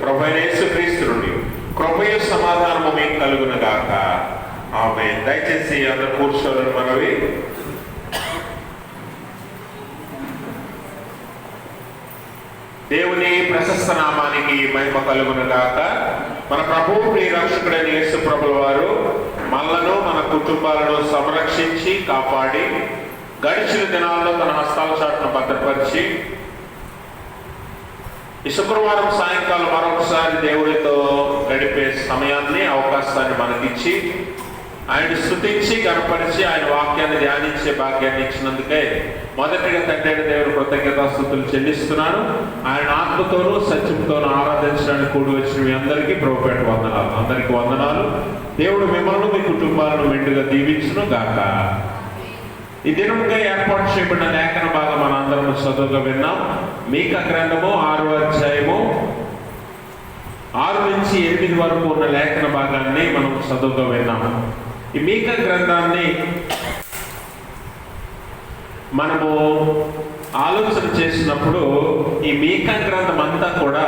ప్రభువైన యేసుక్రీస్తు నుండి కృపయు సమాధానము మీకు కలుగునుగాక. ఆమేన్. దయచేసి అందరూ కూర్చోవాలని మనవి. దేవుని ప్రశస్త నామానికి మహిమ కలుగునుగాక. మన ప్రభువు ప్రియరక్షకుడైన యేసు ప్రభుల వారు మనలను మన కుటుంబాలను సంరక్షించి కాపాడి గడిచిన దినాల్లో తన హస్తాల చాటును భద్రపరిచి ఈ శుక్రవారం సాయంకాలం మరొకసారి దేవుడితో గడిపే సమయాన్ని అవకాశాన్ని మనకిచ్చి ఆయన స్తుతించి గణపరిచి ఆయన వాక్యాన్ని ధ్యానించే భాగ్యాన్ని ఇచ్చినందుకే మొదటిగా తండ్రి దేవుడు కృతజ్ఞతాస్తుతులు చెల్లిస్తున్నాను. ఆయన ఆత్మతోనూ సత్యంతోనూ ఆరాధించడానికి కూడి వచ్చిన మీ అందరికీ ప్రభుపేట వందనాలు. అందరికీ వందనాలు. దేవుడు మిమ్మల్ని మీ కుటుంబాలను మెండుగా దీవించును గాక. ఈ దినముగా ఏర్పాటు చేయబడిన లేఖన భాగం మన అందరం చదువుగా విన్నాం. మీకా గ్రంథము 6వ అధ్యాయము 6 నుంచి 8 వరకు ఉన్న లేఖన భాగాన్ని మనం చదువుగా విన్నాము. ఈ మీకా గ్రంథాన్ని మనము ఆలోచన చేసినప్పుడు ఈ మీకా గ్రంథం అంతా కూడా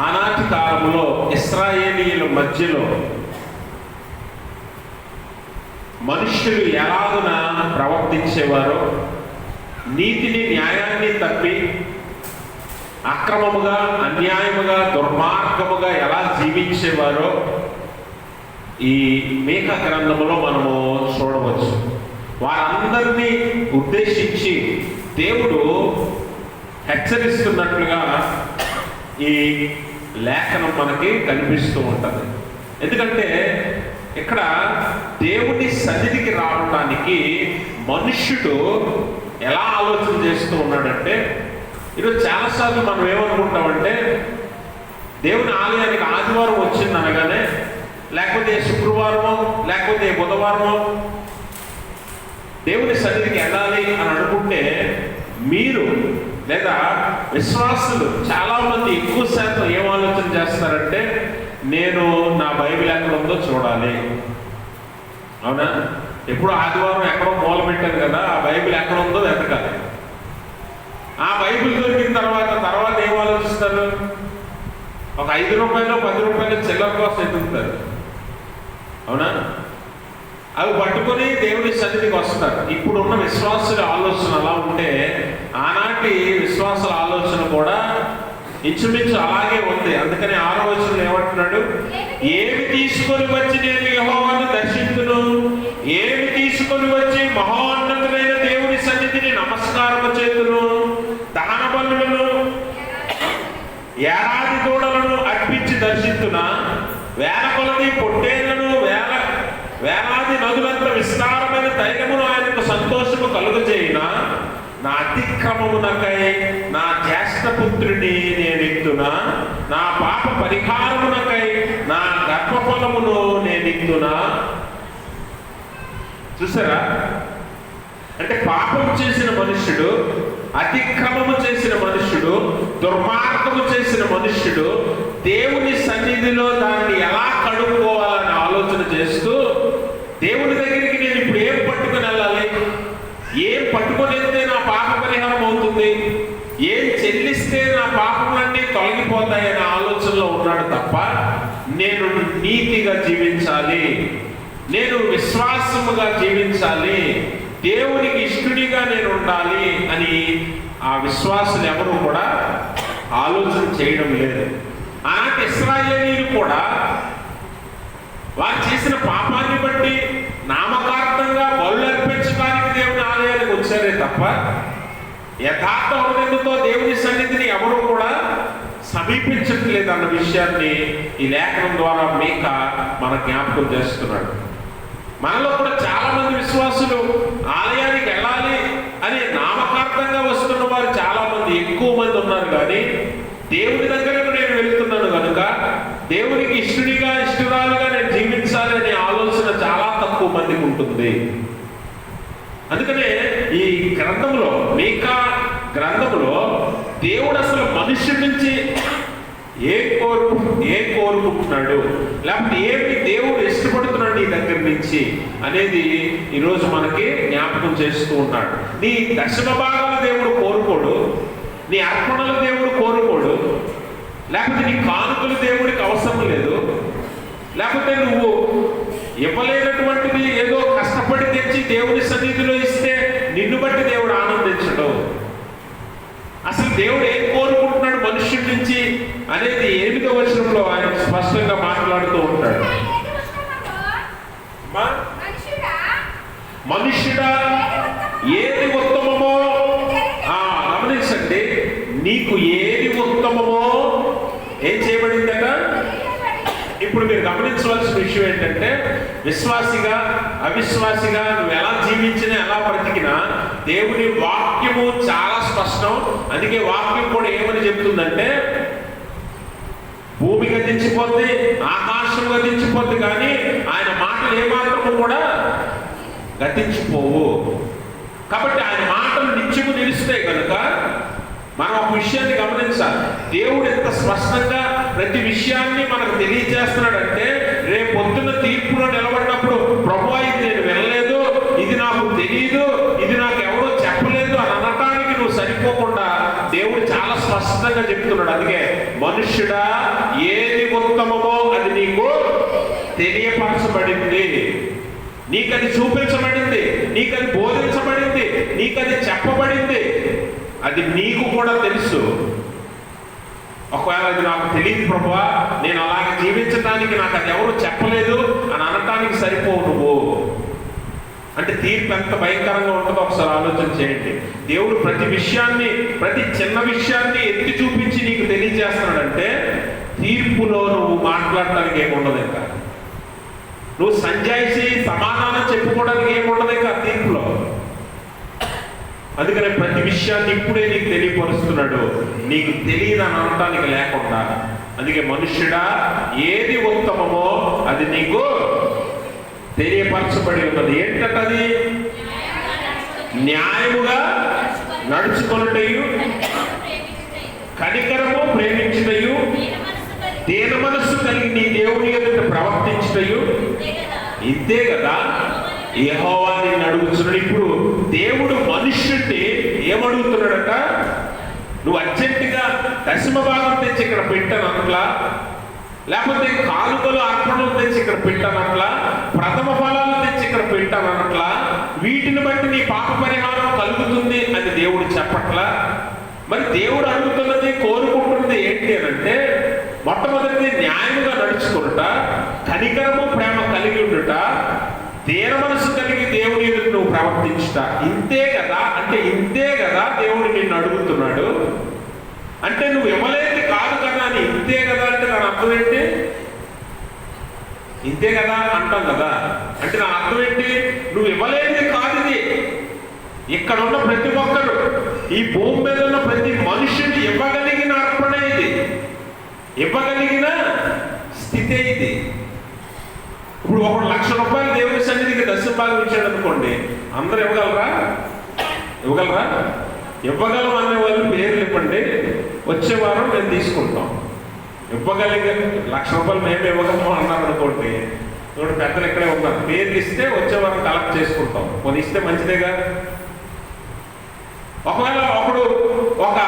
ఆనాటి కాలంలో ఇశ్రాయేలీయుల మధ్యలో మనుష్యులు ఎలాగున ప్రవర్తించేవారో, నీతిని న్యాయాన్ని తప్పి అక్రమముగా అన్యాయముగా దుర్మార్గముగా ఎలా జీవించేవారో ఈ మీకా గ్రంథంలో మనము చూడవచ్చు. వారందరినీ ఉద్దేశించి దేవుడు హెచ్చరిస్తున్నట్లుగా ఈ లేఖనం మనకి కనిపిస్తూ ఉంటుంది. ఎందుకంటే ఇక్కడ దేవుని సన్నిధికి రావడానికి మనుష్యుడు ఎలా ఆలోచన చేస్తూ ఉన్నాడంటే, ఈరోజు చాలాసార్లు మనం ఏమనుకుంటామంటే దేవుని ఆలయానికి ఆదివారం వచ్చింది అనగానే, లేకపోతే శుక్రవారమో లేకపోతే బుధవారమో దేవుని సన్నిధికి వెళ్ళాలి అని అనుకుంటే, మీరు లేదా విశ్వాసులు చాలామంది ఎక్కువ శాతం ఏం ఆలోచన చేస్తారంటే, నేను నా బైబిల్ ఎక్కడ ఉందో చూడాలి. అవునా? ఎప్పుడు ఆదివారం ఎక్కడో మూల పెట్టాను కదా, ఆ బైబిల్ ఎక్కడ ఉందో వెతకాలి. ఆ బైబిల్ దొరికిన తర్వాత ఏం ఆలోచిస్తారు? ఒక 5 రూపాయలు 10 రూపాయలు చిల్లర కోసం ఎదుగుతారు. అవునా? అవి పట్టుకొని దేవుని సన్నిధికి వస్తారు. ఇప్పుడున్న విశ్వాసుల ఆలోచన అలా ఉంటే, ఆనాటి విశ్వాసుల ఆలోచన కూడా ఇంచుమించు అలాగే ఉంది. అందుకని 6వ వచనంలో ఏమంటున్నాడు? ఏమి తీసుకొని వచ్చి నేను యెహోవాను దర్శించును, ఏమి తీసుకొని వచ్చి మహోన్నతుడైన దేవుని సన్నిధిని నమస్కారము చేతును, దహన బలులను ఏడాది దూడలను అర్పించి దర్శించునా, వేల కొలది పొట్టేళ్లను వేలాది నదులంత విస్తారమైన తైలమును ఆయనకు సంతోషము కలుగజేయినా, నా అతిక్రమమునకై నా జ్యేష్ఠపుత్రుని నేను ఎత్తునా, నా పాప పరిహారమునకై నా గర్భఫలమును నేను ఎత్తునా. చూసారా? అంటే పాపం చేసిన మనుష్యుడు, అతిక్రమము చేసిన మనుష్యుడు, దుర్మార్గము చేసిన మనుష్యుడు దేవుని సన్నిధిలో దాన్ని ఎలా కడుక్కోవాలని ఆలోచన చేస్తూ, దేవుని దగ్గరికి నేను ఇప్పుడు ఏం పట్టుకుని వెళ్ళాలి, ఏం పట్టుకొని వెళ్తే నా పాప పరిహారం అవుతుంది, ఏం చెల్లిస్తే నా పాపములన్నీ తొలగిపోతాయనే ఆలోచనలో ఉన్నాడు తప్ప, నేను నీతిగా జీవించాలి, నేను విశ్వాసముగా జీవించాలి, దేవునికి ఇష్టడిగా నేను ఉండాలి అని ఆ విశ్వాసులు ఎవరు కూడా ఆలోచన చేయడం లేదు. ఆనాటి ఇశ్రాయేలీయులు కూడా వారు చేసిన పాపాన్ని బట్టి నామకార్థంగా బలులు అర్పించడానికి దేవుని ఆలయానికి వచ్చారే తప్ప, యథార్థ హృదయంతో దేవుని సన్నిధిని ఎవరు కూడా సమీపించట్లేదు అన్న విషయాన్ని ఈ లేఖనం ద్వారా మీకా మన జ్ఞాపకం చేస్తున్నాడు. మనలో కూడా చాలా మంది విశ్వాసులు ఆలయానికి వెళ్ళాలి అని నామకార్థంగా వస్తున్న వారు చాలా మంది, ఎక్కువ మంది ఉన్నారు. కానీ దేవుని దగ్గరకు నేను వెళ్తున్నాను కనుక దేవునికి ఇష్టడిగా ఇష్టరాలుగా నేను జీవించాలి అనే ఆలోచన చాలా తక్కువ మందికి ఉంటుంది. అందుకనే ఈ గ్రంథంలో, మీకా గ్రంథంలో దేవుడు అసలు మనుష్యుడి నుంచి ఏం కోరుకుంటున్నాడు, లేకపోతే ఏమి దేవుడు ఇష్టపడుతున్నాడు నీ దగ్గర నుంచి అనేది ఈరోజు మనకి జ్ఞాపకం చేస్తూ ఉన్నాడు. నీ దశమ భాగాలు దేవుడు కోరుకోడు, నీ అర్పణలు దేవుడు కోరుకోడు, లేకపోతే నీ కానుకలు ఇవ్వలేనటువంటిది ఏదో కష్టపడి తెచ్చి దేవుని సన్నిధిలో ఇస్తే నిన్ను బట్టి దేవుడు ఆనందించడు. అసలు దేవుడు ఏం కోరుకుంటున్నాడు మనుష్యుడి నుంచి అనేది 8వ వచనంలో ఆయన స్పష్టంగా మాట్లాడుతూ ఉంటాడు. మనుష్యుడా ఏది ఉత్తమమో గమనించండి, నీకు ఏది ఉత్తమమో ఏం చేయబడిందట. ఇప్పుడు మీరు గమనించవలసిన విషయం ఏంటంటే, విశ్వాసిగా అవిశ్వాసిగా నువ్వు ఎలా జీవించినా ఎలా బ్రతికినా దేవుని వాక్యము చాలా స్పష్టం. అందుకే వాక్యం కూడా ఏమని చెప్తుందంటే, భూమి గతించిపోద్ది, ఆకాశం గతించిపోద్ది, కానీ ఆయన మాటలు ఏమాత్రము కూడా గతించిపోవు. కాబట్టి ఆయన మాటలు నిత్యము నిలుస్తాయి కనుక మనం ఒక విషయాన్ని గమనించాలి. దేవుడు ఎంత స్పష్టంగా ప్రతి విషయాన్ని మనకు తెలియజేస్తున్నాడంటే, రేపు పొద్దున్న తీర్పులో నిలబడినప్పుడు ప్రభువా ఇది నేను వినలేదు, ఇది నాకు తెలియదు, ఇది నాకు ఎవరో చెప్పలేదు అని అనటానికి నువ్వు సరిపోకుండా దేవుడు చాలా స్పష్టంగా చెప్తున్నాడు. అందుకే మనుష్యుడా ఏది ఉత్తమమో అది నీకు తెలియపరచబడింది, నీకది చూపించబడింది, నీకది బోధించబడింది, నీకది చెప్పబడింది. అది నీకు కూడా తెలుసు. ఒకవేళ అది నాకు తెలియదు ప్రభువా, నేను అలాగే జీవించడానికి నాకు అది ఎవరు చెప్పలేదు అని అనటానికి సరిపోవు నువ్వు. అంటే తీర్పు ఎంత భయంకరంగా ఉంటుందో ఒకసారి ఆలోచన చేయండి. దేవుడు ప్రతి విషయాన్ని, ప్రతి చిన్న విషయాన్ని ఎత్తి చూపించి నీకు తెలియజేస్తున్నాడంటే తీర్పులో నువ్వు మాట్లాడటానికి ఏముండదు, ఇంకా నువ్వు సంజాయిసి సమాధానం చెప్పుకోవడానికి ఏముండదు ఇంకా తీర్పులో. అందుకనే ప్రతి విషయాన్ని ఇప్పుడే నీకు తెలియపరుస్తున్నాడు, నీకు తెలియదని అనటానికి లేకుండా. అందుకే మనుష్యుడా ఏది ఉత్తమమో అది నీకు తెలియపరచబడి ఉన్నది. ఏంటది? న్యాయముగా నడుచుకొనుటయు, కనికరము ప్రేమించుటయు, దీన మనస్సు కలిగి నీ దేవుని ఎదుట ప్రవర్తించుటయు. ఇంతే కదా యెహోవా నిన్ను అడుగుతున్నాడు. ఇప్పుడు దేవుడు మనుష్యుడిని ఏమడుగుతున్నాడట? నువ్వు అర్జెంటుగా దశమ భాగం తెచ్చి ఇక్కడ పెట్టనట్లా, లేకపోతే కానుకలు అర్పణలు తెచ్చి ఇక్కడ పెట్టనట్లా, ప్రథమ ఫలాలు తెచ్చి ఇక్కడ పెట్టనట్లా, వీటిని బట్టి నీ పాప పరిహారం కలుగుతుంది అని దేవుడు చెప్పట్లా. మరి దేవుడు అడుగుతున్నది, కోరుకుంటున్నది ఏంటి అని అంటే, మొట్టమొదటిది న్యాయముగా నడుచుకుంట, కనికరము ప్రేమ కలిగి ఉండుట, దీన మనసు కలిగి దేవుని ఎదుట నువ్వు ప్రవర్తించుట. ఇంతే కదా అంటే ఇంతే కదా దేవుడు నిన్ను అడుగుతున్నాడు. అంటే నువ్వు ఇవ్వలేది కాదు కదా అని ఇంతే కదా అంటే దాని అర్థం ఏంటి? ఇంతే కదా అంటాం కదా, అంటే నా అర్థం ఏంటి? నువ్వు ఇవ్వలేది కాదు ఇది. ఇక్కడ ఉన్న ప్రతి ఒక్కరు, ఈ భూమి మీద ఉన్న ప్రతి మనుషుని ఇవ్వగలిగిన అర్పణ ఇది, ఇవ్వగలిగిన స్థితే ఇది. ఇప్పుడు ఒకడు ₹1,00,000 దేవుని సన్నిధికి దశమ భాగం ఇచ్చాడు అనుకోండి, అందరూ ఇవ్వగలరా? ఇవ్వగలం అనే వాళ్ళు పేర్లు ఇవ్వండి, వచ్చే వారం మేము తీసుకుంటాం. ఇవ్వగలిగే ₹1,00,000 మేము ఇవ్వగలము అన్నారు అనుకోండి, ఇప్పుడు పెద్దలు ఇక్కడే ఉన్నారు, పేర్లు ఇస్తే వచ్చే వారం కలెక్ట్ చేసుకుంటాం. కొన్ని ఇస్తే మంచిదేగా. ఒకవేళ ఒకడు ఒక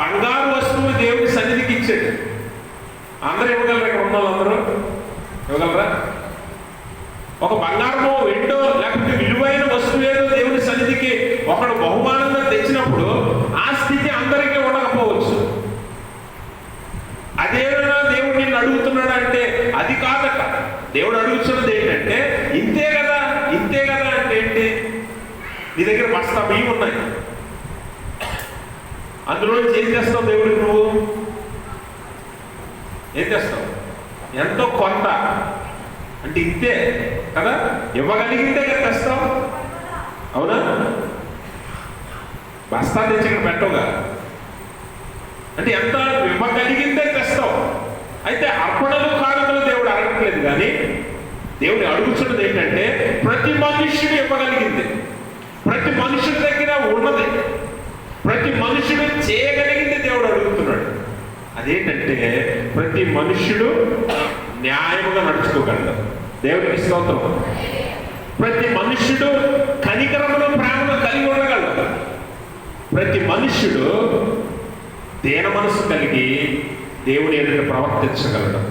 బంగారు వస్తువుని దేవుని సన్నిధికి ఇచ్చాడు, అందరూ ఇవ్వగలరు? ఇక్కడ ఉన్న వాళ్ళందరూ ఇవ్వగలరా? ఒక బంగారమో వెండో లేకపోతే విలువైన వస్తువు ఏదో దేవుని సన్నిధికి ఒకడు బహుమానంగా తెచ్చినప్పుడు ఆ స్థితి అందరికీ ఉండకపోవచ్చు. అదేనా దేవుడు నిన్ను అడుగుతున్నాడు అంటే అది కాదట. దేవుడు అడుగుతున్నది ఏంటంటే ఇంతే కదా. ఇంతే కదా అంటే ఏంటి? నీ దగ్గర బస్తా బియ్యం ఉన్నాయి, అందులో నుంచి ఏం చేస్తావు? దేవుడికి నువ్వు ఏం చేస్తావు? ఎంతో కొంత అంటే ఇంతే కదా, ఇవ్వగలిగిందే కదా తెస్తావు, అవునా? బస్తా తెచ్చి ఇక్కడ పెట్టవుగా, అంటే ఎంత ఇవ్వగలిగిందే తెస్తావు. అయితే అర్పణలు కానుకలు దేవుడు అడగట్లేదు, కానీ దేవుడు అడుగుతున్నది ఏంటంటే ప్రతి మనుష్యుడు ఇవ్వగలిగింది, ప్రతి మనుషుడి దగ్గర ఉన్నది, ప్రతి మనుషుడు చేయగలిగింది దేవుడు అడుగుతున్నాడు. అదేంటంటే ప్రతి మనుష్యుడు న్యాయముగా నడుచుకోగలడు. దేవుడికి స్తోత్రం. ప్రతి మనుష్యుడు కనికరమును ప్రేమను కలిగి ఉండగలడు. ప్రతి మనుష్యుడు దీన మనసు కలిగి దేవుని ఎదుట ప్రవర్తించగలడు.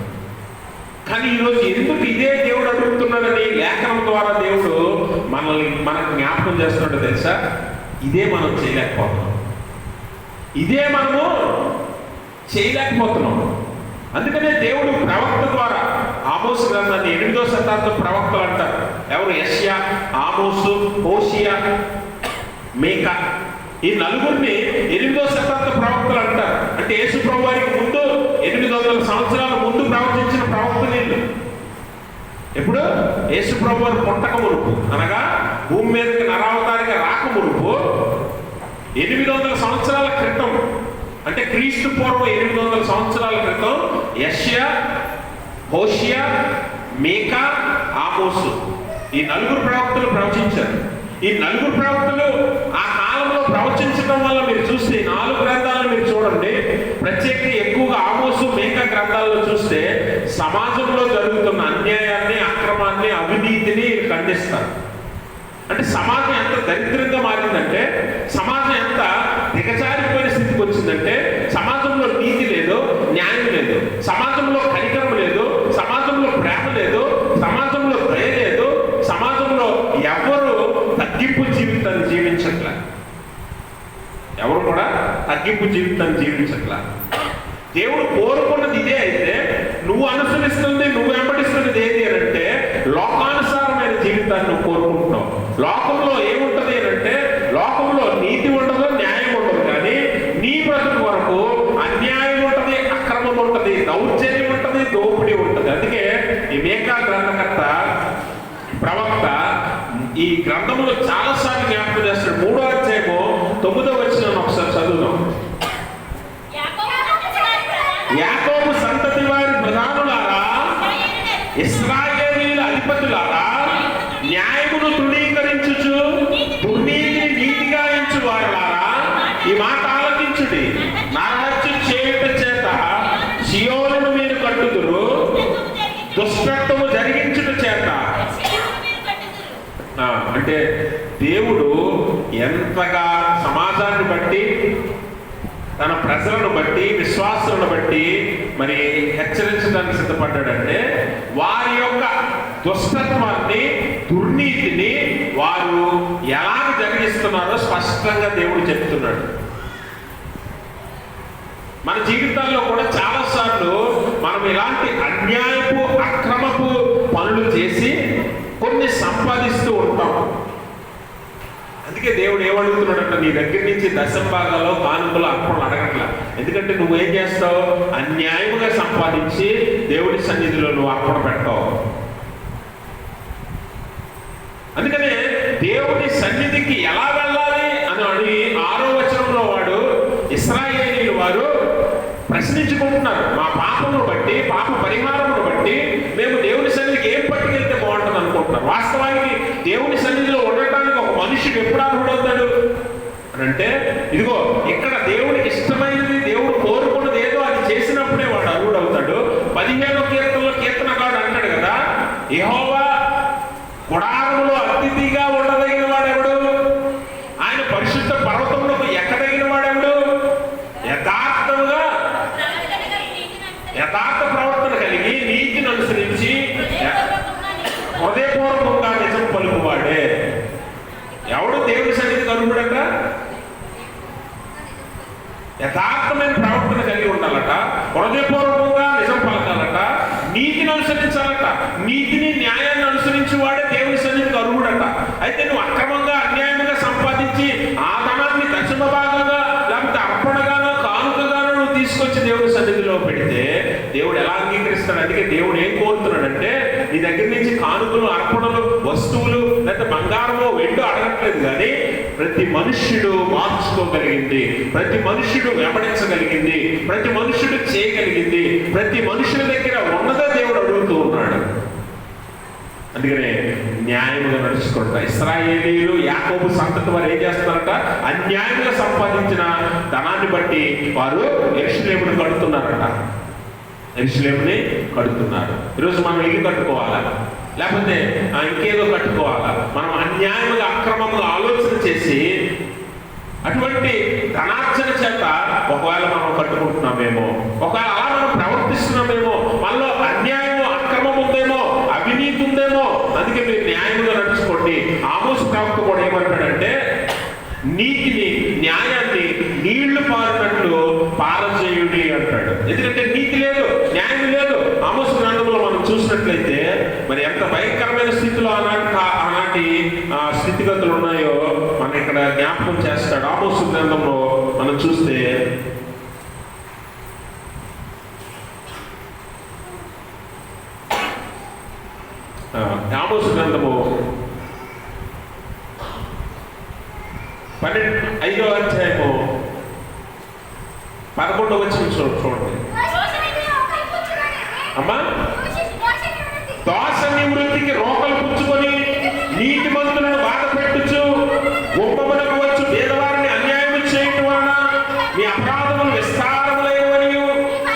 కానీ ఈరోజు ఎందుకు ఇదే దేవుడు అడుగుతున్నాడని లేఖనం ద్వారా దేవుడు మనకు జ్ఞాపకం చేస్తున్నాడు తెలుసా? ఇదే మనం చేయలేకపోతున్నాం. ఇదే మనము చేయలేకపోతున్నాం. అందుకనే దేవుడు ప్రవక్త ద్వారా ఆమోసు గ్రంథాన్ని 8వ శతాబ్దం ప్రవక్తలు అంటారు. ఎవరు? యెషయా, ఆమోసు, హోషియా, మీకా. ఈ నలుగురిని 8వ శతాబ్ద ప్రవక్తలు అంటారు. అంటే యేసు ప్రభు వారికి ముందు 800 సంవత్సరాల ముందు ప్రవచించిన ప్రవక్తలు వీళ్ళు. ఎప్పుడు? యేసు ప్రభు వారు పుట్టక మునుపు, అనగా భూమి మీదకి నరావతానికి రాక మునుపు 800 సంవత్సరాల క్రితం, అంటే క్రీస్తు పూర్వం 800 సంవత్సరాల క్రితం యెషయా, హోషియా, మీకా, ఆమోసు ఈ నలుగురు ప్రవక్తలు ప్రవచించారు. ఈ నలుగురు ప్రవక్తలు ఆ కాలంలో ప్రవచించడం వల్ల మీరు చూస్తే 4 గ్రంథాలను మీరు చూడండి, ప్రత్యేకంగా ఎక్కువగా ఆమోసు, మీకా గ్రంథాల్లో చూస్తే సమాజంలో జరుగుతున్న అన్యాయాన్ని, అక్రమాన్ని, అవినీతిని ఖండిస్తారు. అంటే సమాజం ఎంత దరిద్రంగా మారిందంటే, సమాజం ఎంత దిగజారిపోయిన స్థితికి వచ్చిందంటే, సమాజంలో నీతి లేదు, న్యాయం లేదు, సమాజంలో కనికరం లేదు, సమాజంలో ప్రేమ లేదు, సమాజంలో దయ లేదు, సమాజంలో ఎవరు తగ్గింపు జీవితాన్ని జీవించట్లా. ఎవరు కూడా తగ్గింపు జీవితాన్ని జీవించట్లా. దేవుడు కోరుకున్నది ఇదే అయితే, నువ్వు అనుసరిస్తుంది, నువ్వు వెంబడిస్తున్నది ఏది అని అంటే లోకానుసారమైన జీవితాన్ని నువ్వు కోరుకుంటున్నావు. లోకంలో ఏముంటది అని అంటే, లోకంలో నీతి ఉండదు, న్యాయం ఉండదు. కానీ నీ బ్రతుకు వరకు అన్యాయం ఉంటది, అక్రమం ఉంటది, దౌర్జన్యం ఉంటది, దోపిడీ ఉంటది. అందుకే ఈ మీకా గ్రంథకర్త, ప్రవక్త ఈ గ్రంథంలో చాలాసార్లు జ్ఞాపకం చేస్తాడు. 3వ అధ్యాయము 9వ వచనం ఒకసారి చదువుదాం. యాకోబు సంతతి వారి ప్రధానులారా, ఇశ్రాయేలీయుల అధిపతులారా, న్యాయమును తృణీకరించుచు దుర్నీతిని నీతిగా ఎంచు వారులారా, ఈ మాట ఆలకించుడి. నరహత్య చేయుట చేత సియోనును మీరు కట్టుదురు, దుష్టత్వము జరిగించుట చేత. అంటే దేవుడు ఎంతగా సమాజాన్ని బట్టి, తన ప్రజలను బట్టి, విశ్వాసులను బట్టి మరి హెచ్చరించడానికి సిద్ధపడ్డాడంటే, వారి యొక్క దుష్టత్వాన్ని, దుర్నీతిని వారు ఎలాగ జరిగిస్తున్నారో స్పష్టంగా దేవుడు చెప్తున్నాడు. మన జీవితాల్లో కూడా చాలాసార్లు మనం ఇలాంటి అన్యాయపు, అక్రమపు పనులు చేసి కొన్ని సంపాదిస్తూ ఉంటాం. అందుకే దేవుడు ఏమడుగుతున్నాడంటే, నీ దగ్గర నుంచి దశంభాగాల్లో, కానుకలు, అర్పణలు అడగట్లా. ఎందుకంటే నువ్వేం చేస్తావు? అన్యాయముగా సంపాదించి దేవుడి సన్నిధిలో నువ్వు అర్పణ పెట్టావు. అందుకనే దేవుడి సన్నిధికి ఎలా వెళ్ళాలి అని అడిగి 6వ వచనంలో వాడు ఇశ్రాయేలీయులు వారు ప్రశ్నించుకుంటున్నారు. మా పాపమును బట్టి, పాప పరిహారమును బట్టి మేము దేవుని సన్నిధికి ఏం పట్టుకెళ్తే బాగుంటుంది అనుకుంటున్నారు. వాస్తవానికి దేవుని సన్నిధిలో ఉండటానికి ఒక మనిషికి ఎప్పుడు అర్హుడవుతాడు అని అంటే, ఇదిగో ఇక్కడ దేవుడికి ఇష్టమైనది, దేవుడు కోరుకున్నది ఏదో అది చేసినప్పుడే వాడు అర్హుడవుతాడు. 15వ కీర్తనలో కీర్తనగాడు అంటాడు కదా, యెహోవా గుడారములో అతిథిగా ఉండదగిన వాడెవడు, ఆయన పరిశుద్ధ పర్వతంలో ఎక్కదగిన వాడెవడు, యథార్థ ప్రవర్తన కలిగి నీతిని అనుసరించి హృదయపూర్వకంగా నిజం పలుకువాడే. ఎవడు దేవుని సన్నిధికి అర్హుడట? యథార్థమైన ప్రవర్తన కలిగి ఉండాలట, హృదయపూర్వకంగా నిజం పలకాలట, నీతిని అనుసరించాలట. నీతిని, న్యాయాన్ని అనుసరించి వాడే దేవుని సన్నిధికి అర్హుడట. అయితే నువ్వు అక్రమంగా, అన్యాయంగా సంపాదించి ఆ ధనాన్ని దశమ భాగంగా, లేకపోతే అర్పణగానో, కానుకగానో నువ్వు తీసుకొచ్చి దేవుని సన్నిధిలో పెడితే దేవుడు ఎలా అంగీకరిస్తాడు? అందుకే దేవుడు ఏం కోరుతున్నాడంటే, నీ దగ్గర నుంచి కానుకలు, అర్పణలు, వస్తువులు, లేకపోతే బంగారమో, వెండో అడగట్లేదు. కానీ ప్రతి మనుష్యుడు మార్చుకోగలిగింది, ప్రతి మనుష్యుడు వెంబడించగలిగింది, ప్రతి మనుష్యుడు చేయగలిగింది, ప్రతి మనుషుల దగ్గర ఉన్నదే దేవుడు అడుగుతూ ఉన్నాడు. అందుకనే న్యాయముగా నడుచుకుంటా. ఇశ్రాయేలీయులు, యాకోబు సంతతి వారు ఏం చేస్తున్నారట? అన్యాయంగా సంపాదించిన ధనాన్ని బట్టి వారు యెరూషలేమును కడుతున్నారట. యెరూషలేముని కడుతున్నారు. ఈరోజు మనం ఇల్లు కట్టుకోవాలా, లేకపోతే ఇంకేదో కట్టుకోవాలా? మనం అన్యాయంగా, అక్రమంగా ఆలోచన చేసి అటువంటి ధనార్జన చేత ఒకవేళ మనం కట్టుకుంటున్నామేమో, ఒకవేళ అలా మనం ప్రవర్తిస్తున్నామేమో, మనలో అన్యాయము, అక్రమం ఎందుకంటే నీతి లేదు, న్యాయం లేదు. ఆమోసు గ్రంథంలో మనం చూసినట్లయితే మరి ఎంత భయంకరమైన స్థితిలో ఆనాటి స్థితిగతులు ఉన్నాయో మనం ఇక్కడ జ్ఞాపకం చేస్తాడు. ఆమోసు గ్రంథంలో మనం చూస్తే ఆమోసు గ్రంథము 5వ అధ్యాయము 11వ వచనం చూడండి అమ్మా. దోష నివృత్తికి రోకలు పుచ్చుకొని నీతిమంతులను బాధ పెట్టుచు గొప్పమునకు వచ్చు పేదవారిని అన్యాయం చేయటం వలన మీ అపరాధములు విస్తారములైనవనియు